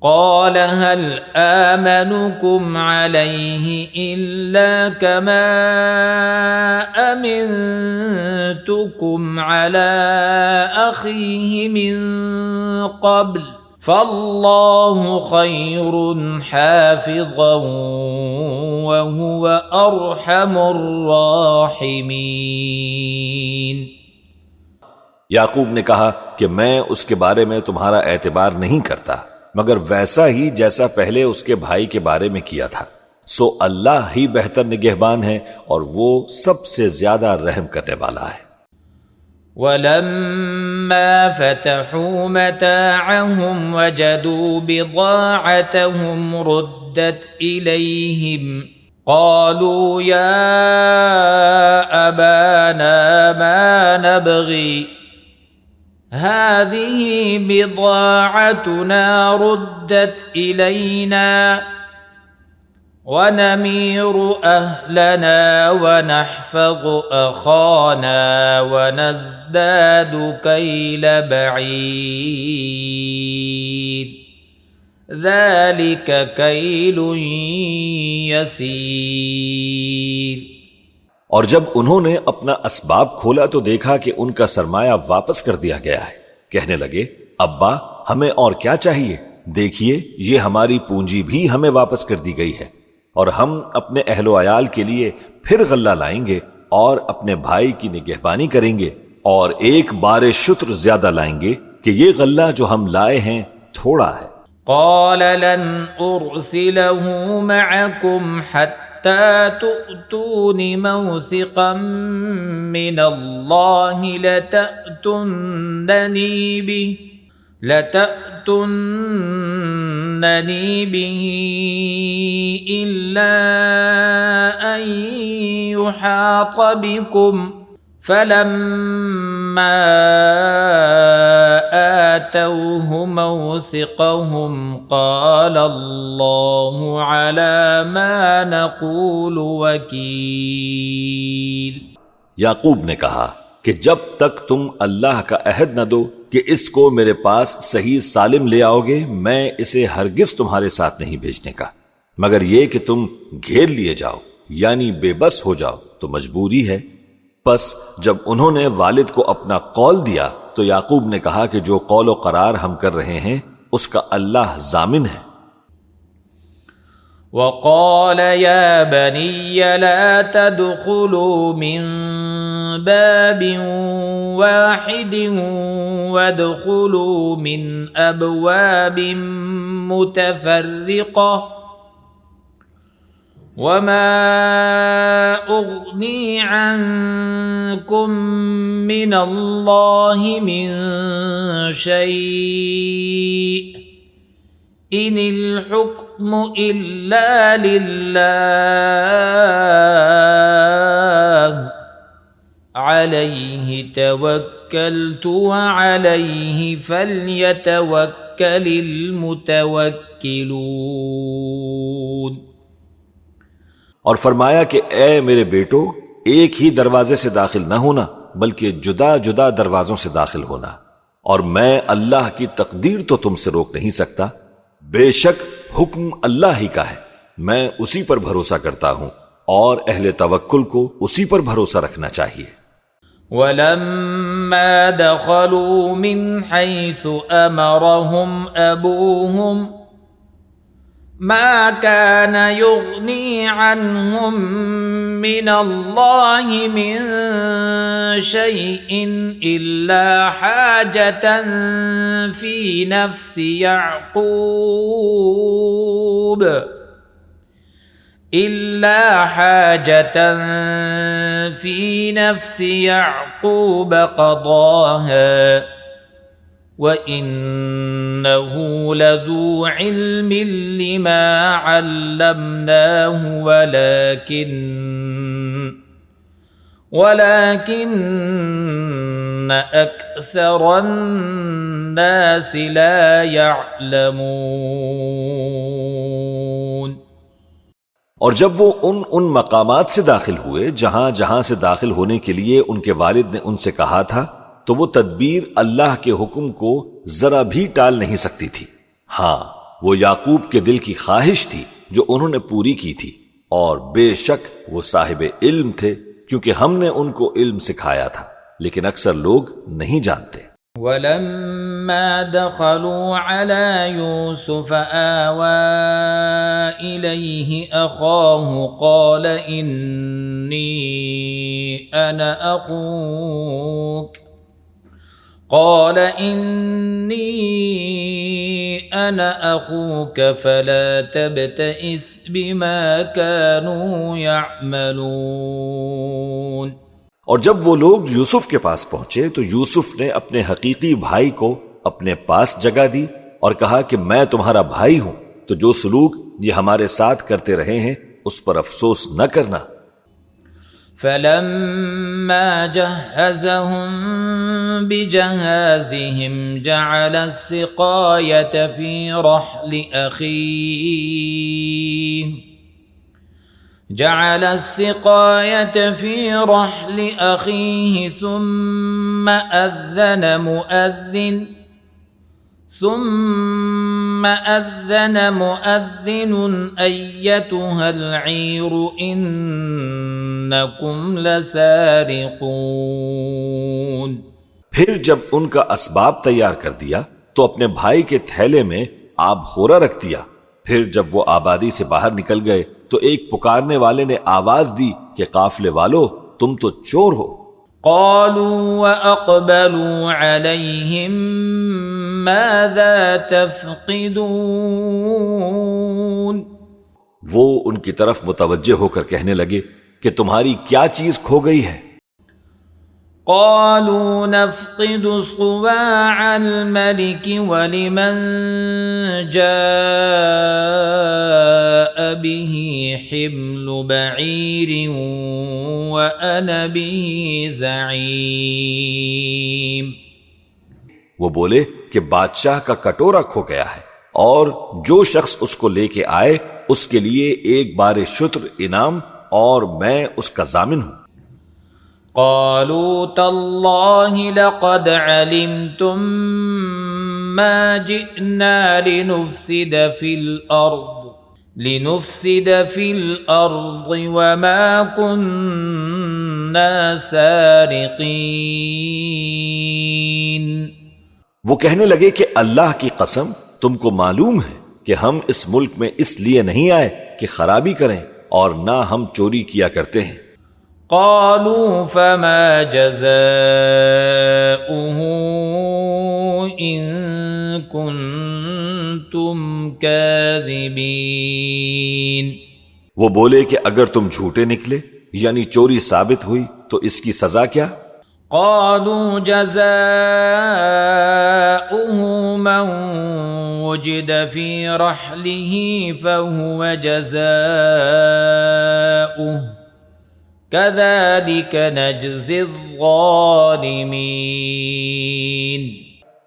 قال هل آمنكم عليه إلا كما أمنتكم على أخيه من قبل فالله خير حافظا وهو أرحم الراحمين۔ یعقوب نے کہا کہ میں اس کے بارے میں تمہارا اعتبار نہیں کرتا مگر ویسا ہی جیسا پہلے اس کے بھائی کے بارے میں کیا تھا، سو اللہ ہی بہتر نگہبان ہے اور وہ سب سے زیادہ رحم کرنے والا ہے۔ وَلَمَّا فَتَحُوا مَتَاعَهُمْ وَجَدُوا بِضَاعَتَهُمْ رُدَّتْ إِلَيْهِمْ قَالُوا يَا أَبَانَا مَا نَبْغِي هذه بضاعتنا ردت إلينا ونمير أهلنا ونحفظ أخانا ونزداد كيل بعيد ذلك كيل يسير۔ اور جب انہوں نے اپنا اسباب کھولا تو دیکھا کہ ان کا سرمایہ واپس کر دیا گیا ہے۔ کہنے لگے ابا ہمیں اور کیا چاہیے، دیکھیے یہ ہماری پونجی بھی ہمیں واپس کر دی گئی ہے، اور ہم اپنے اہل و عیال کے لیے پھر غلہ لائیں گے اور اپنے بھائی کی نگہبانی کریں گے، اور ایک بار شتر زیادہ لائیں گے کہ یہ غلہ جو ہم لائے ہیں تھوڑا ہے۔ قال لن أرسله معكم حتى تؤتون موثقا من الله لتأتونني به إلا أن يحاط بكم فلما آتوه موثقهم قال الله على ما نقول وكيل۔ یعقوب نے کہا کہ جب تک تم اللہ کا عہد نہ دو کہ اس کو میرے پاس صحیح سالم لے آؤ گے، میں اسے ہرگز تمہارے ساتھ نہیں بھیجنے کا، مگر یہ کہ تم گھیر لیے جاؤ یعنی بے بس ہو جاؤ تو مجبوری ہے۔ پس جب انہوں نے والد کو اپنا قول دیا تو یعقوب نے کہا کہ جو قول و قرار ہم کر رہے ہیں اس کا اللہ ضامن ہے۔ وقال يا بني لا تدخلوا من باب واحد وادخلوا من أبواب متفرقة وما أغني عنكم من الله من شيء إن الحكم إلا لله عليه توكلت وعليه فليتوكل المتوكلون۔ اور فرمایا کہ اے میرے بیٹو ایک ہی دروازے سے داخل نہ ہونا بلکہ جدا جدا دروازوں سے داخل ہونا، اور میں اللہ کی تقدیر تو تم سے روک نہیں سکتا، بے شک حکم اللہ ہی کا ہے، میں اسی پر بھروسہ کرتا ہوں اور اہل توکل کو اسی پر بھروسہ رکھنا چاہیے۔ وَلَمَّا دَخَلُوا مِنْ حَيْثُ أَمَرَهُمْ أَبُوهُمْ ما كان يغني عنهم من الله من شيء إلا حاجة في نفس يعقوب قضاها وَإِنَّهُ لَذُو عِلْمٍ لِّمَا عَلَّمْنَاهُ وَلَكِنَّ أَكْثَرَ النَّاسِ لَا يَعْلَمُونَ۔ اور جب وہ ان مقامات سے داخل ہوئے جہاں جہاں سے داخل ہونے کے لیے ان کے والد نے ان سے کہا تھا تو وہ تدبیر اللہ کے حکم کو ذرا بھی ٹال نہیں سکتی تھی۔ ہاں وہ یعقوب کے دل کی خواہش تھی جو انہوں نے پوری کی تھی، اور بے شک وہ صاحب علم تھے کیونکہ ہم نے ان کو علم سکھایا تھا، لیکن اکثر لوگ نہیں جانتے۔ وَلَمَّا دَخَلُوا عَلَى يُوسُفَ آوَى إِلَيْهِ أَخَاهُ قَالَ إِنِّي أَنَا أَخُوكَ فَلَا تَبْتَئِسْ بِمَا كَانُوا يَعْمَلُونَ۔ اور جب وہ لوگ یوسف کے پاس پہنچے تو یوسف نے اپنے حقیقی بھائی کو اپنے پاس جگہ دی اور کہا کہ میں تمہارا بھائی ہوں، تو جو سلوک یہ ہمارے ساتھ کرتے رہے ہیں اس پر افسوس نہ کرنا۔ فَلَمَّا جَهَّزَهُم بِجَهَازِهِمْ جَعَلَ السِّقَايَةَ فِي رَحْلِ أَخِيهِ جعل السقاية في رحل أخيه ثم أذن مؤذن أيتها العير إنكم لسارقون۔ پھر جب ان کا اسباب تیار کر دیا تو اپنے بھائی کے تھیلے میں آب خورا رکھ دیا۔ پھر جب وہ آبادی سے باہر نکل گئے تو ایک پکارنے والے نے آواز دی کہ قافلے والو تم تو چور ہو۔ قالوا وأقبلوا عليهم ماذا تفقدون۔ وہ ان کی طرف متوجہ ہو کر کہنے لگے کہ تمہاری کیا چیز کھو گئی ہے؟ قالوا نفقد صواع الملك ولمن جاء به حمل بعير وأنا به زعيم۔ وہ بولے کہ بادشاہ کا کٹورا کھو گیا ہے اور جو شخص اس کو لے کے آئے اس کے لیے ایک بار شتر انعام اور میں اس کا ضامن ہوں۔ قالوا تالله لقد علمتم ما جئنا لنفسد في الأرض وما كنا سارقين۔ وہ کہنے لگے کہ اللہ کی قسم تم کو معلوم ہے کہ ہم اس ملک میں اس لیے نہیں آئے کہ خرابی کریں اور نہ ہم چوری کیا کرتے ہیں۔ قالوا فما جزاؤه إن كنتم كاذبين۔ وہ بولے کہ اگر تم جھوٹے نکلے یعنی چوری ثابت ہوئی تو اس کی سزا کیا؟ قالوا جزاؤه من وجد في رحله فهو جزاؤه كذلك نجزي الظالمين۔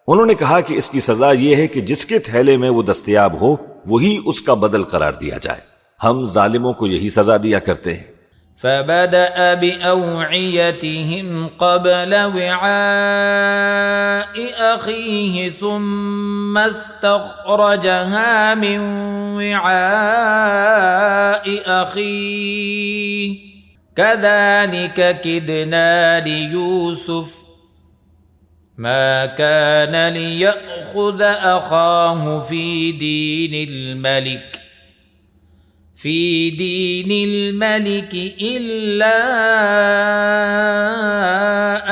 انہوں نے کہا کہ اس کی سزا یہ ہے کہ جس کے تھیلے میں وہ دستیاب ہو وہی اس کا بدل قرار دیا جائے، ہم ظالموں کو یہی سزا دیا کرتے ہیں۔ فبدأ بأوعيتهم قبل وعاء أخيه ثم استخرجها من وعاء أخيه كذلك كدنا ليوسف ما كان ليأخذ أخاه في دين الملك إلا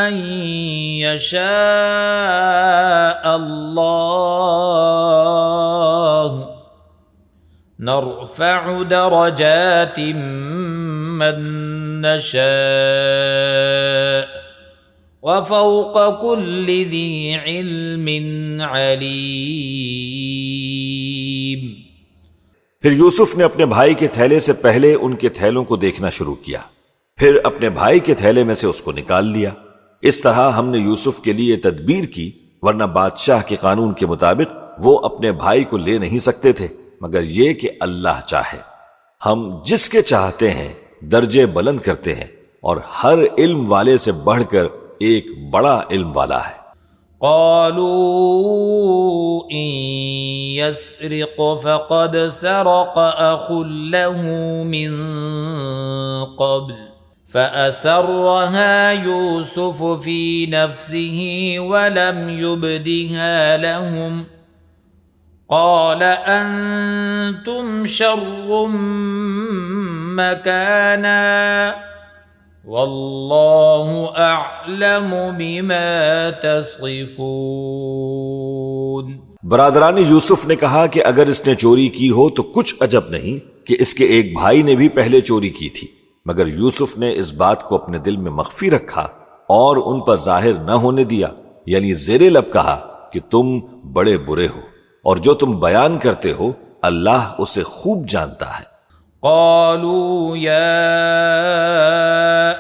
أن يشاء الله نرفع درجات من نشاء وفوق كل ذي علم عليم۔ پھر یوسف نے اپنے بھائی کے تھیلے سے پہلے ان کے تھیلوں کو دیکھنا شروع کیا، پھر اپنے بھائی کے تھیلے میں سے اس کو نکال لیا۔ اس طرح ہم نے یوسف کے لیے تدبیر کی، ورنہ بادشاہ کے قانون کے مطابق وہ اپنے بھائی کو لے نہیں سکتے تھے مگر یہ کہ اللہ چاہے۔ ہم جس کے چاہتے ہیں درجے بلند کرتے ہیں اور ہر علم والے سے بڑھ کر ایک بڑا علم والا ہے۔ قالوا إن يسرق فقد سرق أخ له من قبل فأسرها يوسف في نفسه ولم يبدها لهم قال أنتم شر مكانا واللہ اعلم بما تصفون۔ برادران یوسف نے کہا کہ اگر اس نے چوری کی ہو تو کچھ عجب نہیں کہ اس کے ایک بھائی نے بھی پہلے چوری کی تھی، مگر یوسف نے اس بات کو اپنے دل میں مخفی رکھا اور ان پر ظاہر نہ ہونے دیا، یعنی زیر لب کہا کہ تم بڑے برے ہو اور جو تم بیان کرتے ہو اللہ اسے خوب جانتا ہے۔ قالوا يا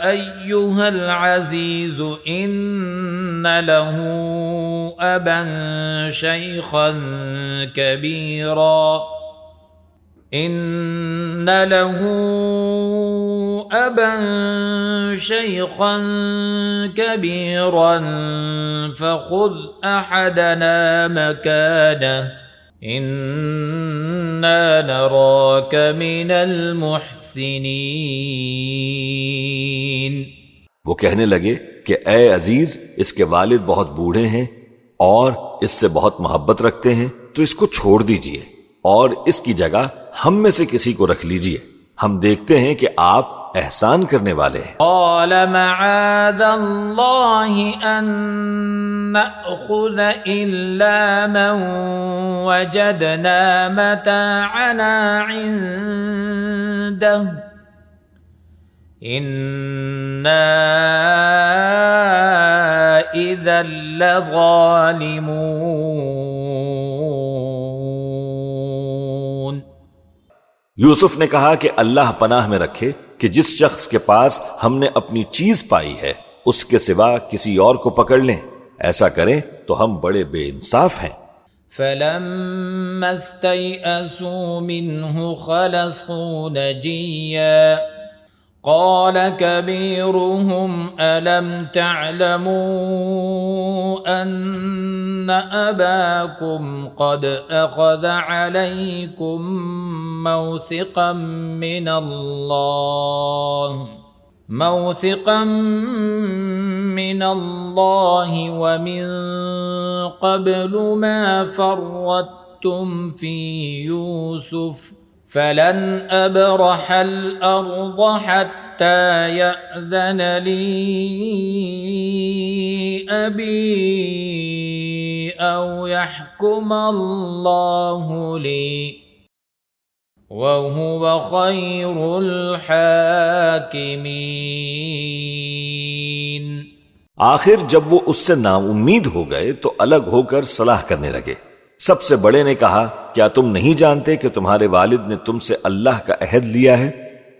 أيها العزيز إن له أبا شيخا كبيرا إن له أبا شيخا كبيرا فخذ أحدنا مكانه إنا نراك من المحسنين۔ وہ کہنے لگے کہ اے عزیز، اس کے والد بہت بوڑھے ہیں اور اس سے بہت محبت رکھتے ہیں، تو اس کو چھوڑ دیجئے اور اس کی جگہ ہم میں سے کسی کو رکھ لیجئے، ہم دیکھتے ہیں کہ آپ احسان کرنے والے ہیں۔ قال معاذ اللہ ان نأخذ الا من وجدنا متاعنا عنده انا اذا لظالمون۔ یوسف نے کہا کہ اللہ پناہ میں رکھے کہ جس شخص کے پاس ہم نے اپنی چیز پائی ہے اس کے سوا کسی اور کو پکڑ لیں، ایسا کریں تو ہم بڑے بے انصاف ہیں۔ فلما استيئسوا منه خلصوا نجيا قال كبيرهم ألم تعلموا أن أباكم قد أخذ عليكم موثقا من الله ومن قبل ما فرطتم في يوسف فلن أبرح الأرض حتى يأذن لي أبي أو يحكم الله لي وَهُوَ خَيْرُ الْحَاكِمِينَ۔ آخر جب وہ اس سے نا امید ہو گئے تو الگ ہو کر صلاح کرنے لگے۔ سب سے بڑے نے کہا، کیا تم نہیں جانتے کہ تمہارے والد نے تم سے اللہ کا عہد لیا ہے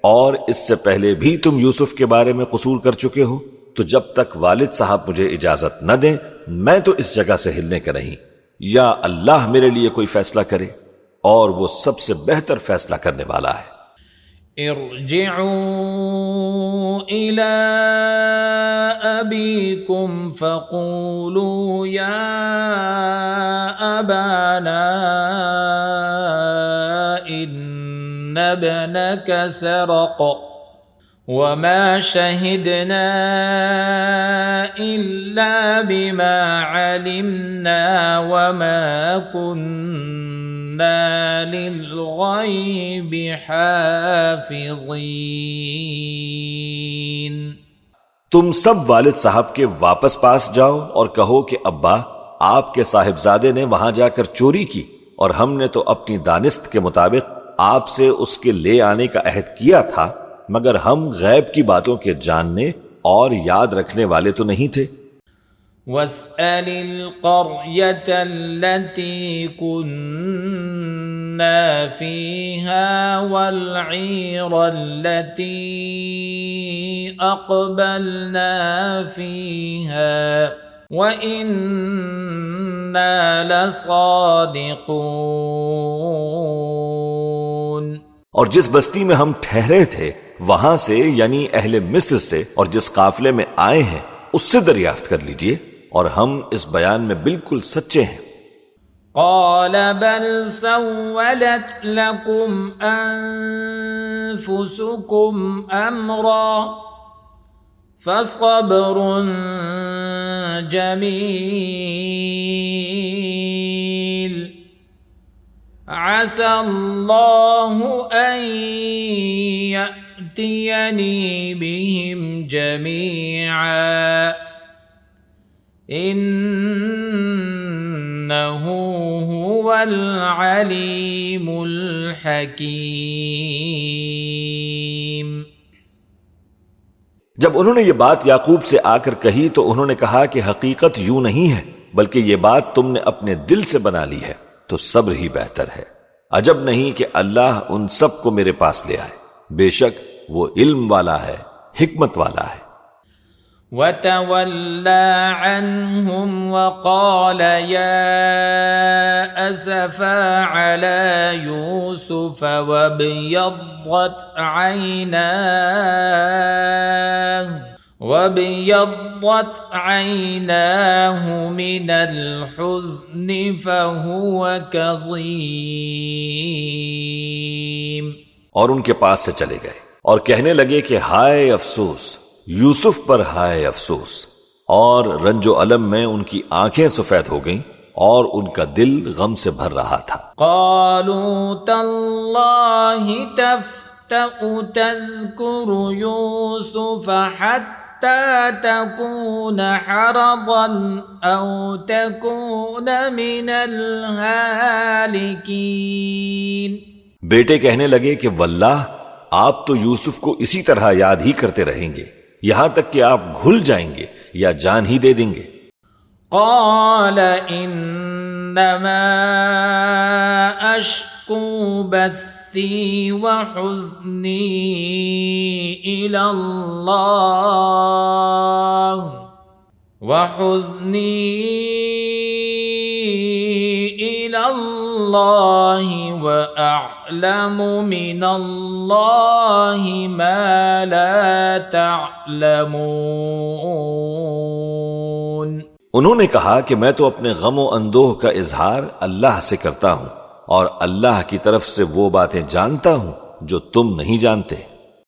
اور اس سے پہلے بھی تم یوسف کے بارے میں قصور کر چکے ہو؟ تو جب تک والد صاحب مجھے اجازت نہ دیں میں تو اس جگہ سے ہلنے کا نہیں، یا اللہ میرے لیے کوئی فیصلہ کرے، اور وہ سب سے بہتر فیصلہ کرنے والا ہے۔ ارجعوا إلى أبيكم فقولوا يا أبانا إن ابنك سرق وما شهدنا إلا بما علمنا وما كنا للغيب حافظين۔ تم سب والد صاحب کے واپس پاس جاؤ اور کہو کہ ابا، آپ کے صاحبزادے نے وہاں جا کر چوری کی اور ہم نے تو اپنی دانست کے مطابق آپ سے اس کے لے آنے کا عہد کیا تھا، مگر ہم غیب کی باتوں کے جاننے اور یاد رکھنے والے تو نہیں تھے۔ وَاسْأَلِ الْقَرْيَةَ الَّتِي كُنَّا فِيهَا وَالْعِيرَ الَّتِي أَقْبَلْنَا فِيهَا وَإِنَّا لَصَادِقُونَ۔ اور جس بستی میں ہم ٹھہرے تھے وہاں سے، یعنی اہل مصر سے، اور جس قافلے میں آئے ہیں اس سے دریافت کر لیجئے، اور ہم اس بیان میں بالکل سچے ہیں۔ قال بل سولت لكم أنفسكم أمرا فصبر جميل عسى الله أن يأتيني بهم جميعا إنه هو العليم الحكيم۔ جب انہوں نے یہ بات یعقوب سے آ کر کہی تو انہوں نے کہا کہ حقیقت یوں نہیں ہے، بلکہ یہ بات تم نے اپنے دل سے بنا لی ہے، تو صبر ہی بہتر ہے۔ عجب نہیں کہ اللہ ان سب کو میرے پاس لے آئے، بے شک وہ علم والا ہے، حکمت والا ہے۔ وتولى عنهم وقال يا أسفا على يوسف وابيضت عيناه من الحزن فهو كظيم. اور ان کے پاس سے چلے گئے اور کہنے لگے کہ ہائے افسوس، یوسف پر ہائے افسوس، اور رنج و الم میں ان کی آنکھیں سفید ہو گئیں اور ان کا دل غم سے بھر رہا تھا. قالوا تاللہ تفتأ تذکر یوسف حتی تکون حرضا او تکون من الہالکین. بیٹے کہنے لگے کہ واللہ آپ تو یوسف کو اسی طرح یاد ہی کرتے رہیں گے یہاں تک کہ آپ گھل جائیں گے یا جان ہی دے دیں گے. قال انما اشکو بثی وحزنی الى اللہ وأعلم من اللہ ما لا تعلمون. انہوں نے کہا کہ میں تو اپنے غم و اندوہ کا اظہار اللہ سے کرتا ہوں اور اللہ کی طرف سے وہ باتیں جانتا ہوں جو تم نہیں جانتے.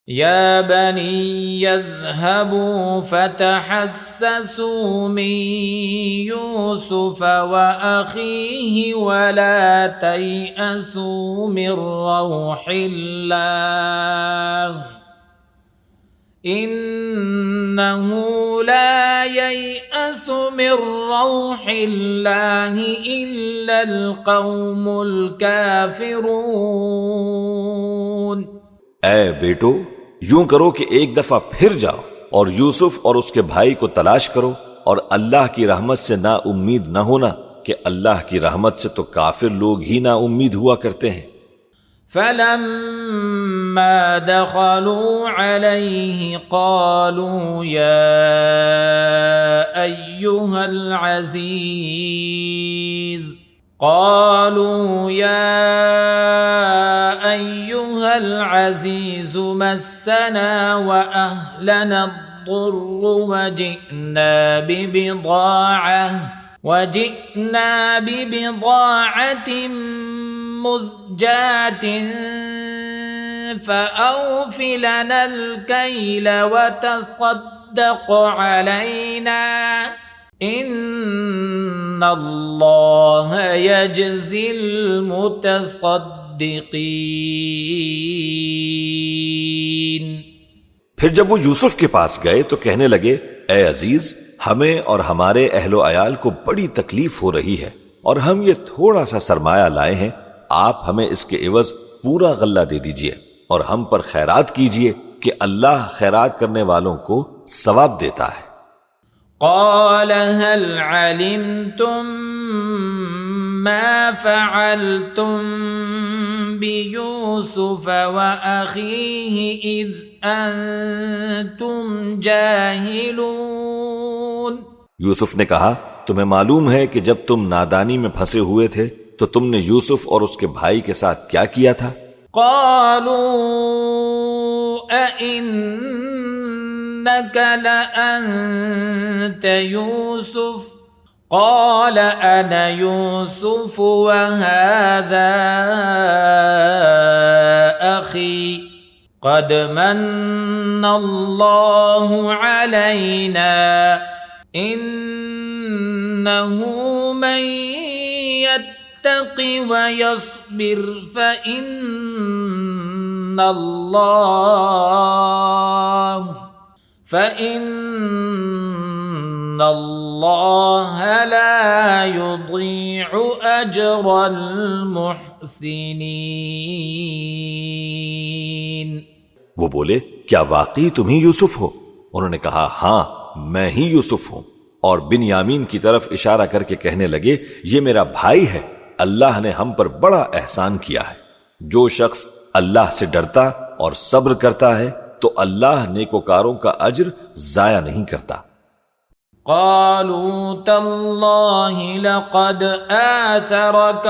یا بنی اذهبوا فتحسسوا من یوسف وأخیه ولا تیأسوا من روح اللہ انه لا ییأس من روح اللہ الا القوم الکافرون. اے بیٹو، یوں کرو کہ ایک دفعہ پھر جاؤ اور یوسف اور اس کے بھائی کو تلاش کرو، اور اللہ کی رحمت سے نا امید نہ ہونا کہ اللہ کی رحمت سے تو کافر لوگ ہی نا امید ہوا کرتے ہیں. فلما دخلوا عليه قالوا يا أيها العزيز مسنا وأهلنا الضر وجئنا ببضاعة مزجاة فأوف لنا الكيل وتصدق علينا ان اللہ یجزی المتصدقین. پھر جب وہ یوسف کے پاس گئے تو کہنے لگے اے عزیز، ہمیں اور ہمارے اہل و عیال کو بڑی تکلیف ہو رہی ہے اور ہم یہ تھوڑا سا سرمایہ لائے ہیں، آپ ہمیں اس کے عوض پورا غلہ دے دیجئے اور ہم پر خیرات کیجئے کہ اللہ خیرات کرنے والوں کو ثواب دیتا ہے. قال هل علمتم ما فعلتم بيوسف وأخيه إذ أنتم جاهلون. یوسف نے کہا تمہیں معلوم ہے کہ جب تم نادانی میں پھنسے ہوئے تھے تو تم نے یوسف اور اس کے بھائی کے ساتھ کیا کیا تھا؟ قالوا أئنك لأنت يوسف قال أنا يوسف وهذا أخي قد من الله علينا إنه من يتق ويصبر فإن الله لا يضيع أجر المحسنين. وہ بولے کیا واقعی تم ہی یوسف ہو؟ انہوں نے کہا ہاں میں ہی یوسف ہوں، اور بنیامین کی طرف اشارہ کر کے کہنے لگے یہ میرا بھائی ہے، اللہ نے ہم پر بڑا احسان کیا ہے. جو شخص اللہ سے ڈرتا اور صبر کرتا ہے تو اللہ نیکوکاروں کا اجر ضائع نہیں کرتا. قالوا تالله لقد آثرك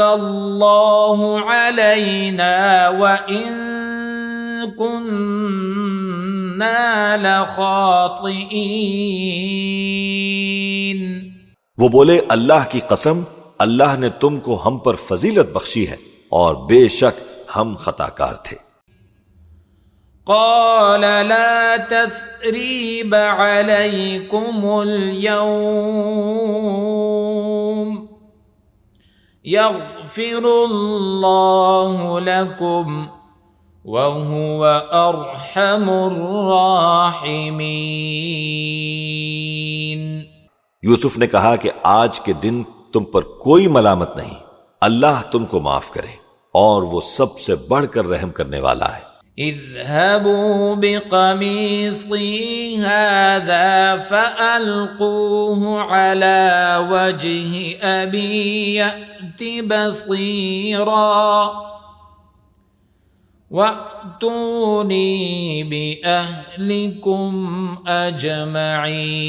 الله علينا وإن كنا لخاطئين. وہ بولے اللہ کی قسم، اللہ نے تم کو ہم پر فضیلت بخشی ہے اور بے شک ہم خطا کار تھے. قال لا تثريب عليكم اليوم يغفر الله لكم وهو أرحم الراحمين. یوسف نے کہا کہ آج کے دن تم پر کوئی ملامت نہیں، اللہ تم کو معاف کرے اور وہ سب سے بڑھ کر رحم کرنے والا ہے. اذهبوا بقميصي هذا فألقوه على وجه أبي يأت بصيرا وأتوني بأهلكم أجمعين.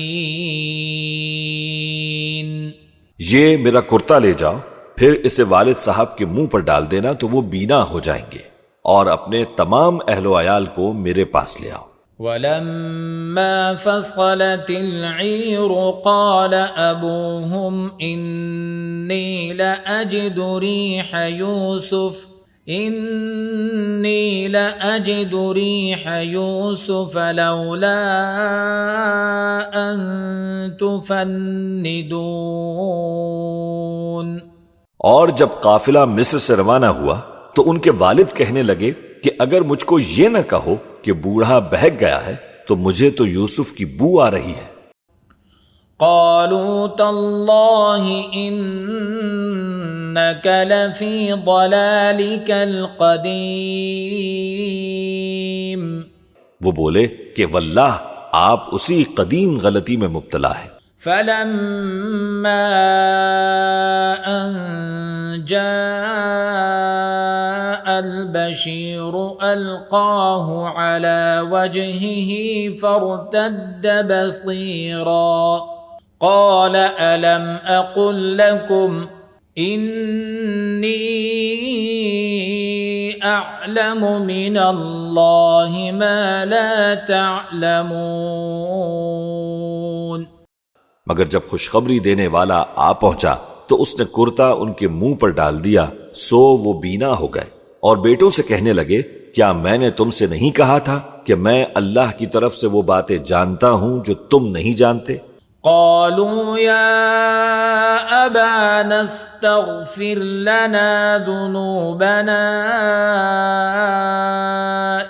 یہ میرا کرتا لے جاؤ، پھر اسے والد صاحب کے منہ پر ڈال دینا تو وہ بینا ہو جائیں گے، اور اپنے تمام اہل و عیال کو میرے پاس لے آؤ. ولما فصلت العير قال أبوهم إني لأجد ريح يوسف لولا أن تفندون. اور جب قافلہ مصر سے روانہ ہوا تو ان کے والد کہنے لگے کہ اگر مجھ کو یہ نہ کہو کہ بوڑھا بہک گیا ہے تو مجھے تو یوسف کی بو آ رہی ہے. قالوا تالله إنك لفي ضلالك القديم. وہ بولے کہ واللہ آپ اسی قدیم غلطی میں مبتلا ہے. فلما أن جاء البشير ألقاه على وجهه فارتد بصيرا قال ألم أقل لكم إني أعلم من الله ما لا تعلمون. مگر جب خوشخبری دینے والا آ پہنچا تو اس نے کرتا ان کے منہ پر ڈال دیا، سو وہ بینا ہو گئے اور بیٹوں سے کہنے لگے کیا میں نے تم سے نہیں کہا تھا کہ میں اللہ کی طرف سے وہ باتیں جانتا ہوں جو تم نہیں جانتے. قالوا يا أبانا استغفر لنا ذنوبنا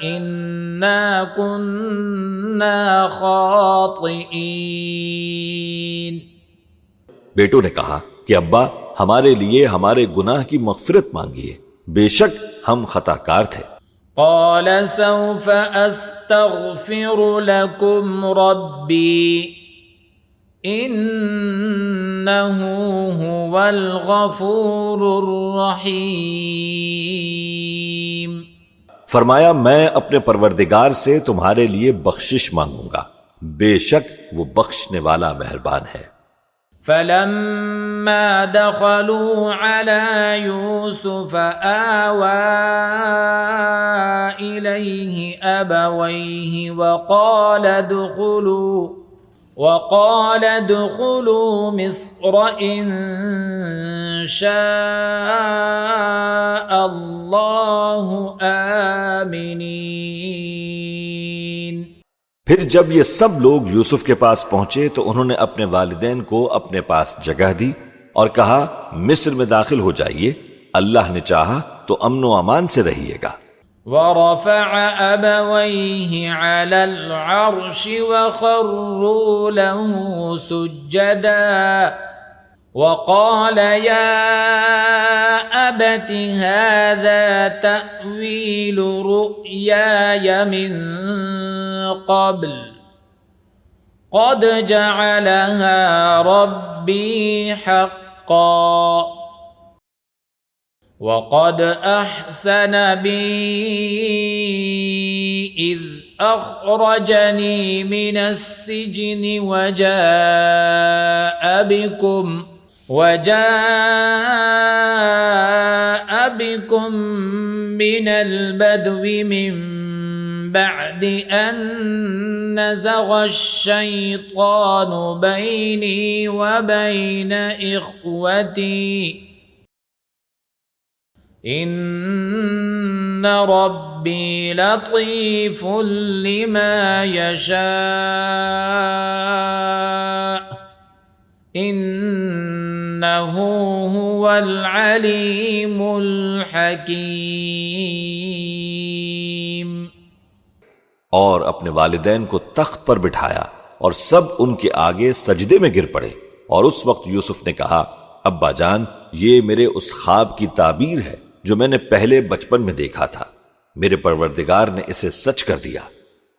إنا كنا خاطئين. بیٹوں نے کہا کہ ابا ہمارے لیے ہمارے گناہ کی مغفرت مانگیے، بے شک ہم خطا کار تھے. قال سوف أستغفر لكم ربي إنه هو الغفور الرحيم. فرمایا میں اپنے پروردگار سے تمہارے لیے بخشش مانگوں گا، بے شک وہ بخشنے والا مہربان ہے. فلما دخلوا على يوسف آوى إليه أبويه وقال ادخلوا مصر إن شاء الله آمنين. پھر جب یہ سب لوگ یوسف کے پاس پہنچے تو انہوں نے اپنے والدین کو اپنے پاس جگہ دی اور کہا مصر میں داخل ہو جائیے، اللہ نے چاہا تو امن و امان سے رہیے گا. ورفع أبويه على العرش وخروا له سجدا وقال يا أبت هذا تأويل رؤياي من قبل قد جعلها ربي حقا وقد أحسن بي إذ أخرجني من السجن وجاء بكم من البدو من بعد أن نزغ الشيطان بيني وبين إخوتي إن ربي لطيف لما يشاء إنه هو العليم الحكيم۔ اور اپنے والدین کو تخت پر بٹھایا اور سب ان کے آگے سجدے میں گر پڑے، اور اس وقت یوسف نے کہا، ابا جان، یہ میرے اس خواب کی تعبیر ہے جو میں نے پہلے بچپن میں دیکھا تھا۔ میرے پروردگار نے اسے سچ کر دیا،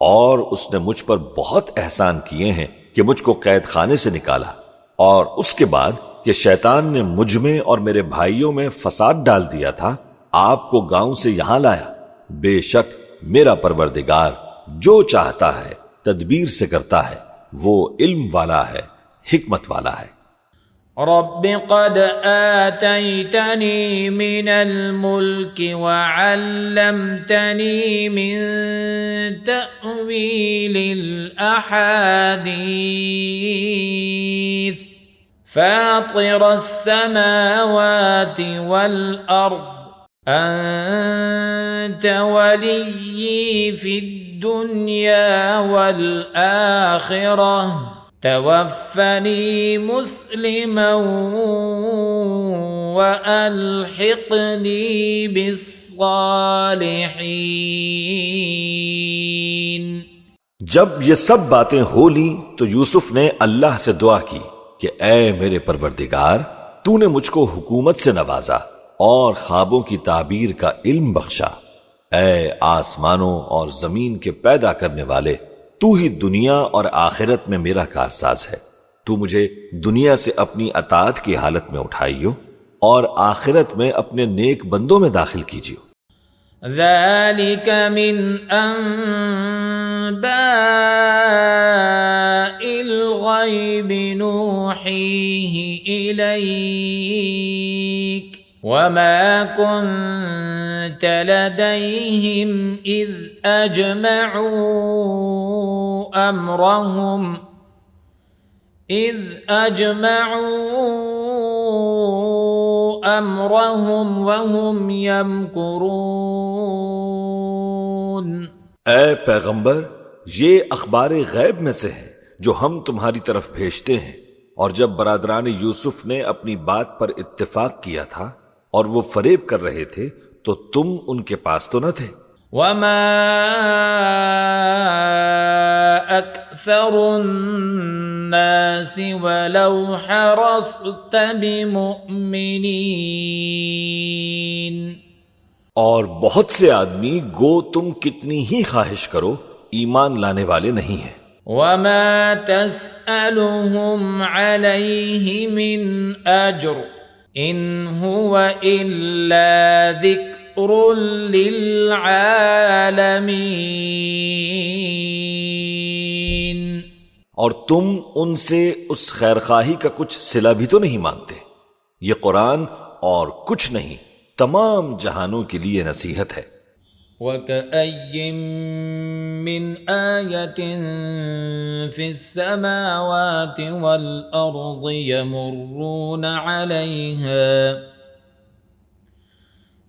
اور اس نے مجھ پر بہت احسان کیے ہیں کہ مجھ کو قید خانے سے نکالا، اور اس کے بعد کہ شیطان نے مجھ میں اور میرے بھائیوں میں فساد ڈال دیا تھا، آپ کو گاؤں سے یہاں لایا۔ بے شک میرا پروردگار جو چاہتا ہے تدبیر سے کرتا ہے، وہ علم والا ہے، حکمت والا ہے۔ رب قد آتيتني من الملك وعلمتني من تأويل الأحاديث فاطر السماوات والأرض أنت ولي في الدنيا والآخرة توفني مسلما وألحقني بالصالحين۔ جب یہ سب باتیں ہو لیں تو یوسف نے اللہ سے دعا کی کہ اے میرے پروردگار، تو نے مجھ کو حکومت سے نوازا اور خوابوں کی تعبیر کا علم بخشا۔ اے آسمانوں اور زمین کے پیدا کرنے والے، تو ہی دنیا اور آخرت میں میرا کارساز ہے۔ تو مجھے دنیا سے اپنی اطاعت کی حالت میں اٹھائیو اور آخرت میں اپنے نیک بندوں میں داخل کیجیو۔ ذَلِكَ مِنْ أَنْبَاءِ الْغَيْبِ نُوحِيهِ إِلَيْكَ وَمَا كُنْتَ لَدَيْهِمْ إِذْ أَجْمَعُوا أَمْرَهُمْ وَهُمْ يَمْكُرُونَ۔ اے پیغمبر، یہ اخبار غیب میں سے ہے جو ہم تمہاری طرف بھیجتے ہیں، اور جب برادران یوسف نے اپنی بات پر اتفاق کیا تھا اور وہ فریب کر رہے تھے تو تم ان کے پاس تو نہ تھے۔ وَمَا أَكْثَرُ النَّاسِ وَلَوْ حَرَصْتَ بِمُؤْمِنِينَ۔ اور بہت سے آدمی گو تم کتنی ہی خواہش کرو ایمان لانے والے نہیں ہیں۔ وَمَا تَسْأَلُهُمْ عَلَيْهِ مِنْ أَجْرٍ إِنْ هُوَ إِلَّا ذِكْرٌ لِلْعَالَمِينَ۔ اور تم ان سے اس خیرخواہی کا کچھ صلہ بھی تو نہیں مانگتے۔ یہ قرآن اور کچھ نہیں، تمام جہانوں کے لیے نصیحت ہے۔ وَكَأَيٍّ مِّنْ آيَةٍ فِي السَّمَاوَاتِ وَالْأَرْضِ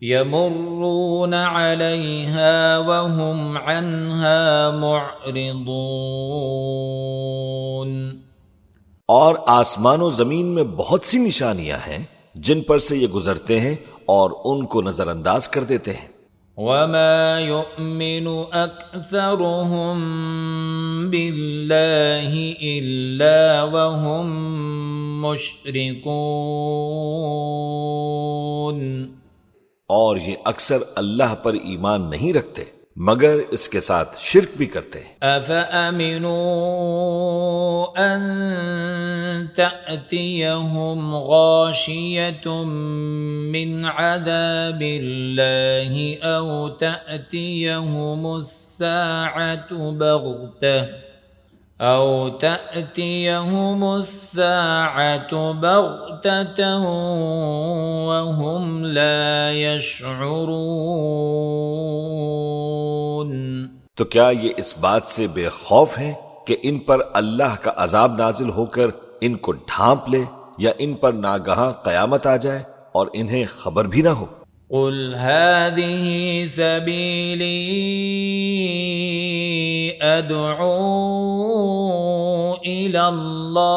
يَمُرُّونَ عَلَيْهَا وَهُمْ عَنْهَا مُعْرِضُونَ۔ اور آسمان و زمین میں بہت سی نشانیاں ہیں جن پر سے یہ گزرتے ہیں اور ان کو نظر انداز کر دیتے ہیں۔ وَمَا يُؤْمِنُ أَكْثَرُهُم بِاللَّهِ إِلَّا وَهُم مُشْرِكُونَ۔ اور یہ اکثر اللہ پر ایمان نہیں رکھتے مگر اس کے ساتھ شرک بھی کرتے ہیں۔ أَفَأَمِنُوا أَن تَأْتِيَهُمْ غَاشِيَةٌ مِّنْ عَذَابِ اللَّهِ أَوْ تَأْتِيَهُمُ السَّاعَةُ بَغْتَةً وَهُمْ لَا يَشْعُرُونَ۔ تو کیا یہ اس بات سے بے خوف ہیں کہ ان پر اللہ کا عذاب نازل ہو کر ان کو ڈھانپ لے، یا ان پر ناگہاں قیامت آ جائے اور انہیں خبر بھی نہ ہو؟ قُلْ هَٰذِهِ سَبِيلِي أَدْعُو إِلَى اللَّهِ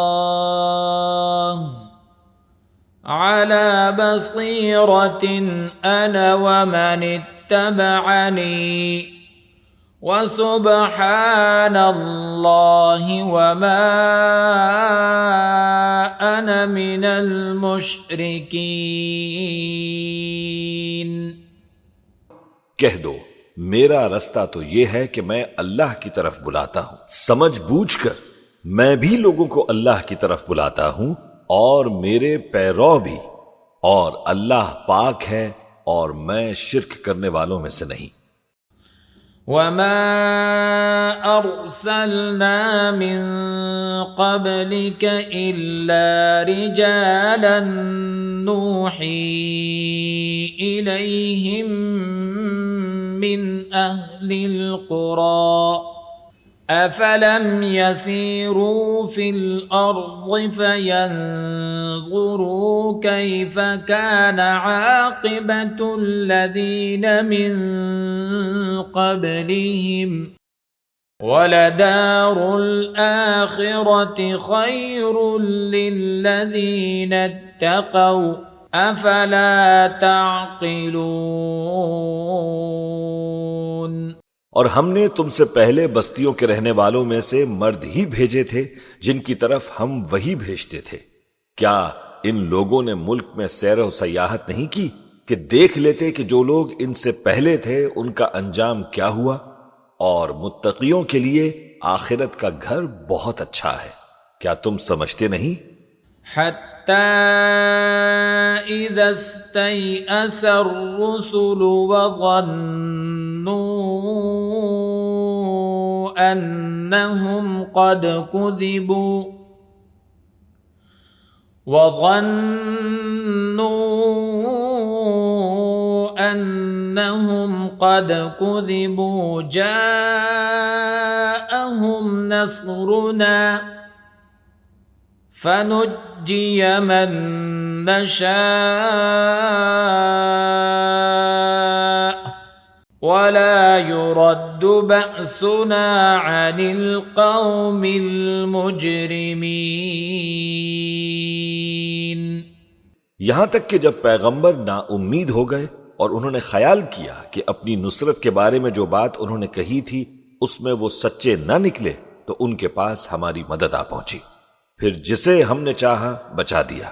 عَلَى بَصِيرَةٍ أَنَا وَمَنِ اتَّبَعَنِي وَسُبْحَانَ اللَّهِ وَمَا أَنَا مِنَ الْمُشْرِكِينَ۔ کہہ دو میرا رستہ تو یہ ہے کہ میں اللہ کی طرف بلاتا ہوں، سمجھ بوجھ کر میں بھی لوگوں کو اللہ کی طرف بلاتا ہوں اور میرے پیرو بھی، اور اللہ پاک ہے اور میں شرک کرنے والوں میں سے نہیں۔ وَمَا أَرْسَلْنَا مِن قَبْلِكَ إِلَّا رِجَالًا نُوحِي إِلَيْهِم مِّنْ أَهْلِ الْقُرَىٰ أَفَلَمْ يَسِيرُوا فِي الْأَرْضِ فَيَنظُرُوا كَيْفَ كَانَ عَاقِبَةُ الَّذِينَ مِن قَبْلِهِمْ وَلَدَارُ الْآخِرَةِ خَيْرٌ لِّلَّذِينَ اتَّقَوْا أَفَلَا تَعْقِلُونَ۔ اور ہم نے تم سے پہلے بستیوں کے رہنے والوں میں سے مرد ہی بھیجے تھے جن کی طرف ہم وہی بھیجتے تھے۔ کیا ان لوگوں نے ملک میں سیر و سیاحت نہیں کی کہ دیکھ لیتے کہ جو لوگ ان سے پہلے تھے ان کا انجام کیا ہوا؟ اور متقیوں کے لیے آخرت کا گھر بہت اچھا ہے، کیا تم سمجھتے نہیں؟ حَتَّى إِذَا اسْتَيْأَسَ الرُّسُلُ وَظَنُّوا أَنَّهُمْ قَدْ كُذِبُوا جَاءَهُمْ نَصْرُنَا فَنُجِّيَ مَن نَّشَاءُ وَلَا يُرَدُّ بَأْسُنَا عَنِ الْقَوْمِ الْمُجْرِمِينَ۔ یہاں تک کہ جب پیغمبر نا امید ہو گئے اور انہوں نے خیال کیا کہ اپنی نصرت کے بارے میں جو بات انہوں نے کہی تھی اس میں وہ سچے نہ نکلے، تو ان کے پاس ہماری مدد آ پہنچی، پھر جسے ہم نے چاہا بچا دیا،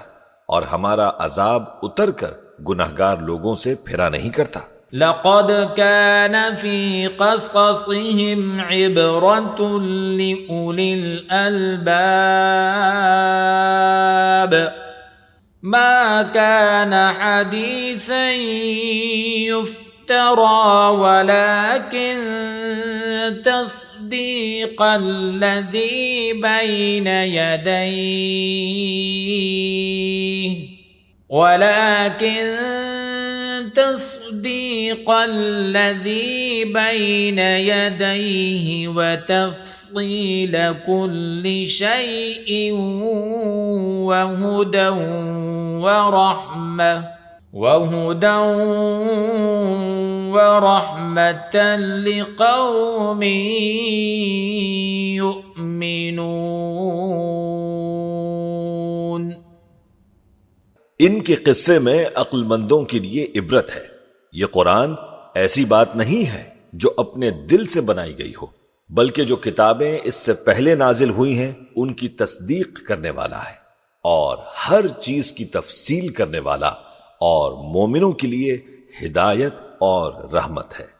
اور ہمارا عذاب اتر کر گناہگار لوگوں سے پھرا نہیں کرتا۔ لَقَدْ كَانَ فِي قَصَصِهِمْ عِبْرَةٌ لِّأُولِي الْأَلْبَابِ مَا كَانَ حَدِيثًا يُفْتَرَى وَلَكِن تَصْدِيقَ الَّذِي بَيْنَ يَدَيْهِ وَتَفْصِيلَ كُلِّ شَيْءٍ وَهُدًى وَرَحْمَةً لِقَوْمٍ يُؤْمِنُونَ۔ ان کے قصے میں عقل مندوں کے لیے عبرت ہے۔ یہ قرآن ایسی بات نہیں ہے جو اپنے دل سے بنائی گئی ہو، بلکہ جو کتابیں اس سے پہلے نازل ہوئی ہیں ان کی تصدیق کرنے والا ہے، اور ہر چیز کی تفصیل کرنے والا، اور مومنوں کے لیے ہدایت اور رحمت ہے۔